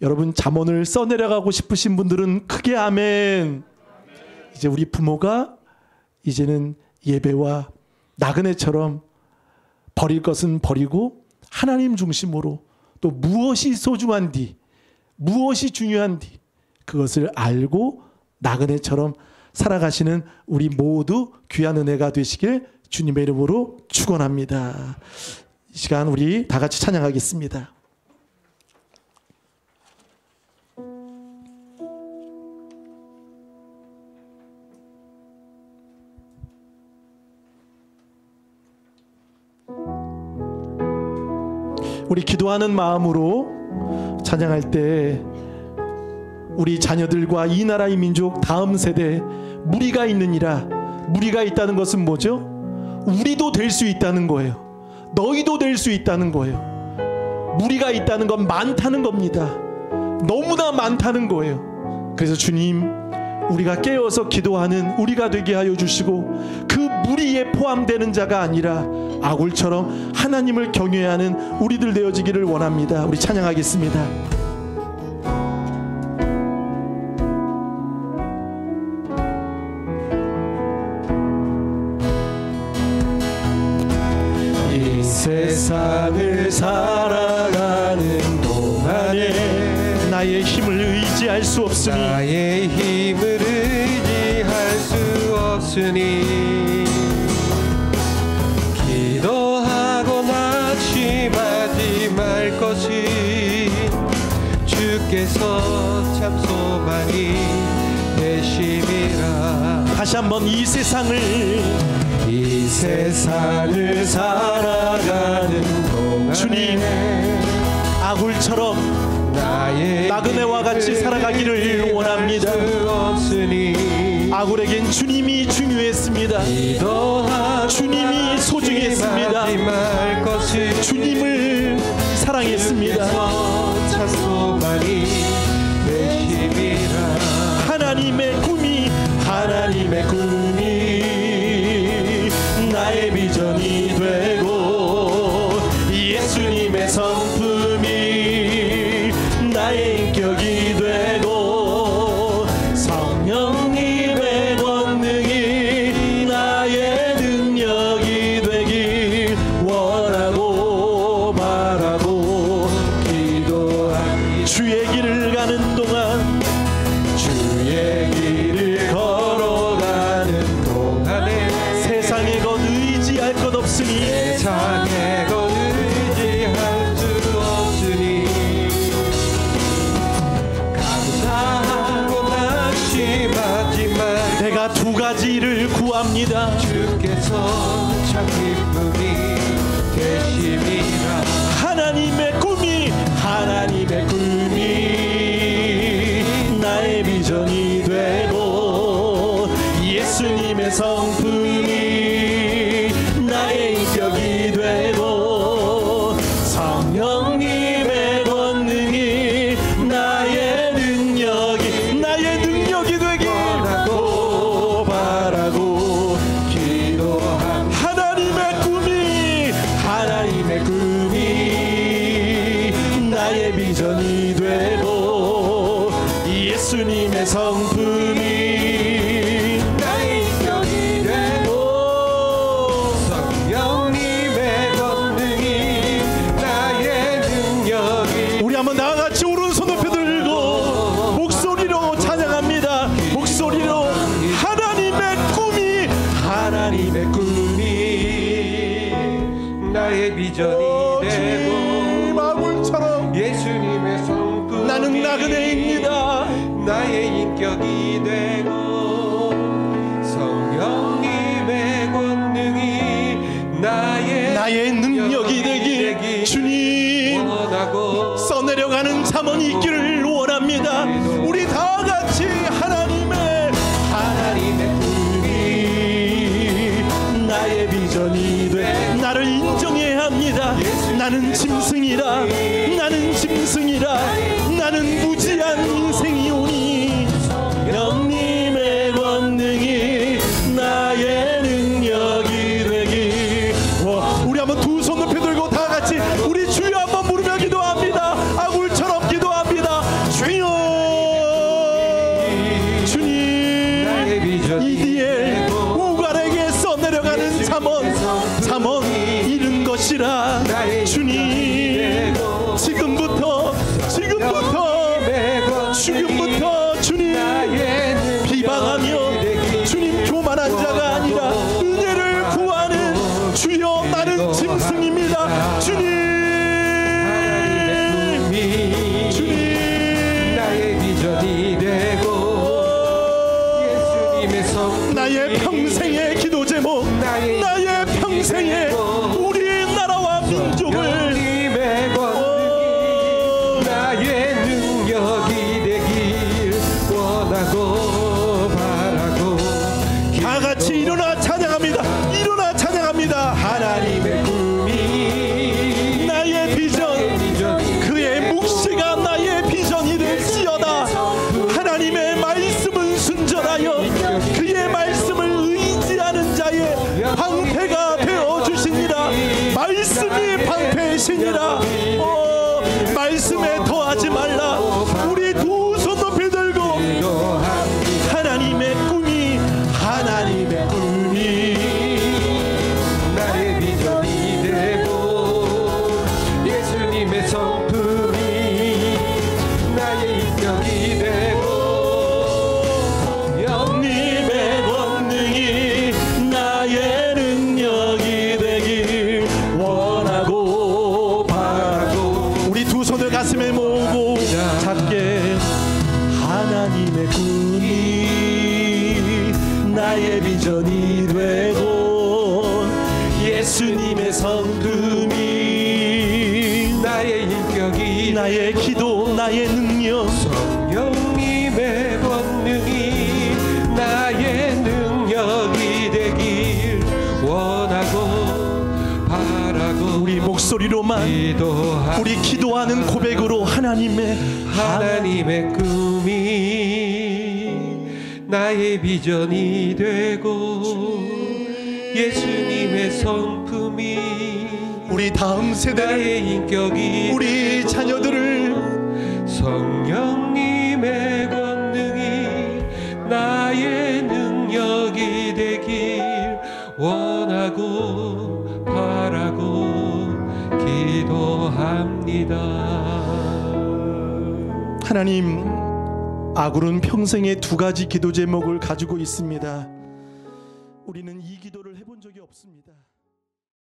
Speaker 2: 여러분, 잠언을 써내려가고 싶으신 분들은 크게 아멘. 이제 우리 부모가 이제는 예배와 나그네처럼 버릴 것은 버리고 하나님 중심으로, 또 무엇이 소중한디, 무엇이 중요한디 그것을 알고 나그네처럼 살아가시는 우리 모두 귀한 은혜가 되시길 주님의 이름으로 축원합니다. 이 시간 우리 다 같이 찬양하겠습니다. 우리 기도하는 마음으로 찬양할 때 우리 자녀들과 이 나라의 민족 다음 세대 무리가 있느니라. 무리가 있다는 것은 뭐죠? 우리도 될 수 있다는 거예요. 너희도 될 수 있다는 거예요. 무리가 있다는 건 많다는 겁니다. 너무나 많다는 거예요. 그래서 주님, 우리가 깨어서 기도하는 우리가 되게 하여 주시고, 그 무리에 포함되는 자가 아니라 아굴처럼 하나님을 경외하는 우리들 되어지기를 원합니다. 우리 찬양하겠습니다. 이 세상을 살아가는 동안에 나의 힘을 의지할 수 없으니,
Speaker 1: 나의 힘을 의지할 수 없으니 기도하고 낙심하지 말 것이 주께서 참 소망이 되심이라.
Speaker 2: 다시 한번 이 세상을
Speaker 1: 살아가는 동안에
Speaker 2: 주님, 아굴처럼 나그네와 같이 살아가기를 원합니다. 아굴에겐 주님이 중요했습니다. 주님이 소중했습니다. 주님을 사랑했습니다. 하나님의 꿈이 나의 비전이 되고, 예수님의 성품이 나의 인격이 되고, 성령님의 권능이 나의 능력이 되길 원하고 바라고 기도하니, 주의 길을 가는 동안, 주의 길을 걸어가는 동안에 세상의 것 의지할 것 없으니,
Speaker 1: 세상의 것 의지할 수 없으니 감사하고 낙심하지 말.
Speaker 2: 내가 두 가지를 구합니다.
Speaker 1: 주께서 참 기쁨이 되심이라.
Speaker 2: 하나님의 꿈이 나의 비전이 되고, 예수님의 성품이 나의 인격이 되고, 성령님의 권능이 나의 능력이 되길 원하고 바라고 기도함. 하나님의 꿈이 나의 비전이 되고, 예수님의 성품이 나의 인격이 되고,
Speaker 1: 성령님의 권능이 나의 능력이.
Speaker 2: 우리 한번 나같이 오른손 높여 들고 목소리로 찬양합니다. 목소리로 하나님의 꿈이
Speaker 1: 나의 비전이 되고,
Speaker 2: 아굴처럼
Speaker 1: 예수님의 성품이
Speaker 2: 나는 나그네입니다.
Speaker 1: 나의 인격이 되고, 성령님의 권능이 나의
Speaker 2: 능력이 되길 주님
Speaker 1: 원하고
Speaker 2: 써내려가는 잠언이 있기를 원합니다. 우리 다 같이 하나님의 꿈이 나의 비전이 돼 나를 인정해야 합니다. 나는 짐승이라, 나는 무지한 인생이오니, 성령님의 권능이 나의 능력이 되길 몫이라. 주님, 지금부터 주님 비방하며 주님 교만한 자가 아니라 은혜를 구하는 주여 나는 짐승입니다. 주님
Speaker 1: 나의 비전이 되고 예수님의 성
Speaker 2: 나의 평생의 기도 제목, 나의 평생의 우리 나라와 민족을
Speaker 1: 주님의 권능이 나의 능력이 되길 원하고 바라고.
Speaker 2: 다 같이 일어나 찬양합니다. 일어나 찬양합니다. 하나님의 꿈이 나의 비전, 그의 묵시가 나의 비전이 될지어다. 하나님의 말씀은 순전하여 그의 말씀을 의지하는 자의 방패가 되어 주시니라. 말씀이 방패이시니라. 말씀에 더하지 말라. 우리 두 손 높이 들고 하나님의 꿈이
Speaker 1: 나의 비전이 되고 예수님의 성품이 나의 인격이 되고
Speaker 2: 영님의 권능이 나의 능력이 되길 원하고 바라고. 우리 두 손을 가슴에 모으고 작게 하나님의 꿈이 나의 비전이 되고 예수님의 성품이
Speaker 1: 나의 인격이
Speaker 2: 나의 기도, 나의 능력,
Speaker 1: 성령님의 권능이 나의 능력이 되길 원하고 바라고.
Speaker 2: 우리 목소리로만 우리 기도하는 고백으로 하나님의
Speaker 1: 꿈이 나의 비전이 되고 예수님의 성품이
Speaker 2: 우리 다음 세대를,
Speaker 1: 나의 인격이
Speaker 2: 우리 자녀들을
Speaker 1: 성령님의 권능이 나의 능력이 되길 원하고 바라고 기도합니다.
Speaker 2: 하나님, 아굴은 평생에 두 가지 기도 제목을 가지고 있습니다. 우리는 이 기도를 해본 적이 없습니다.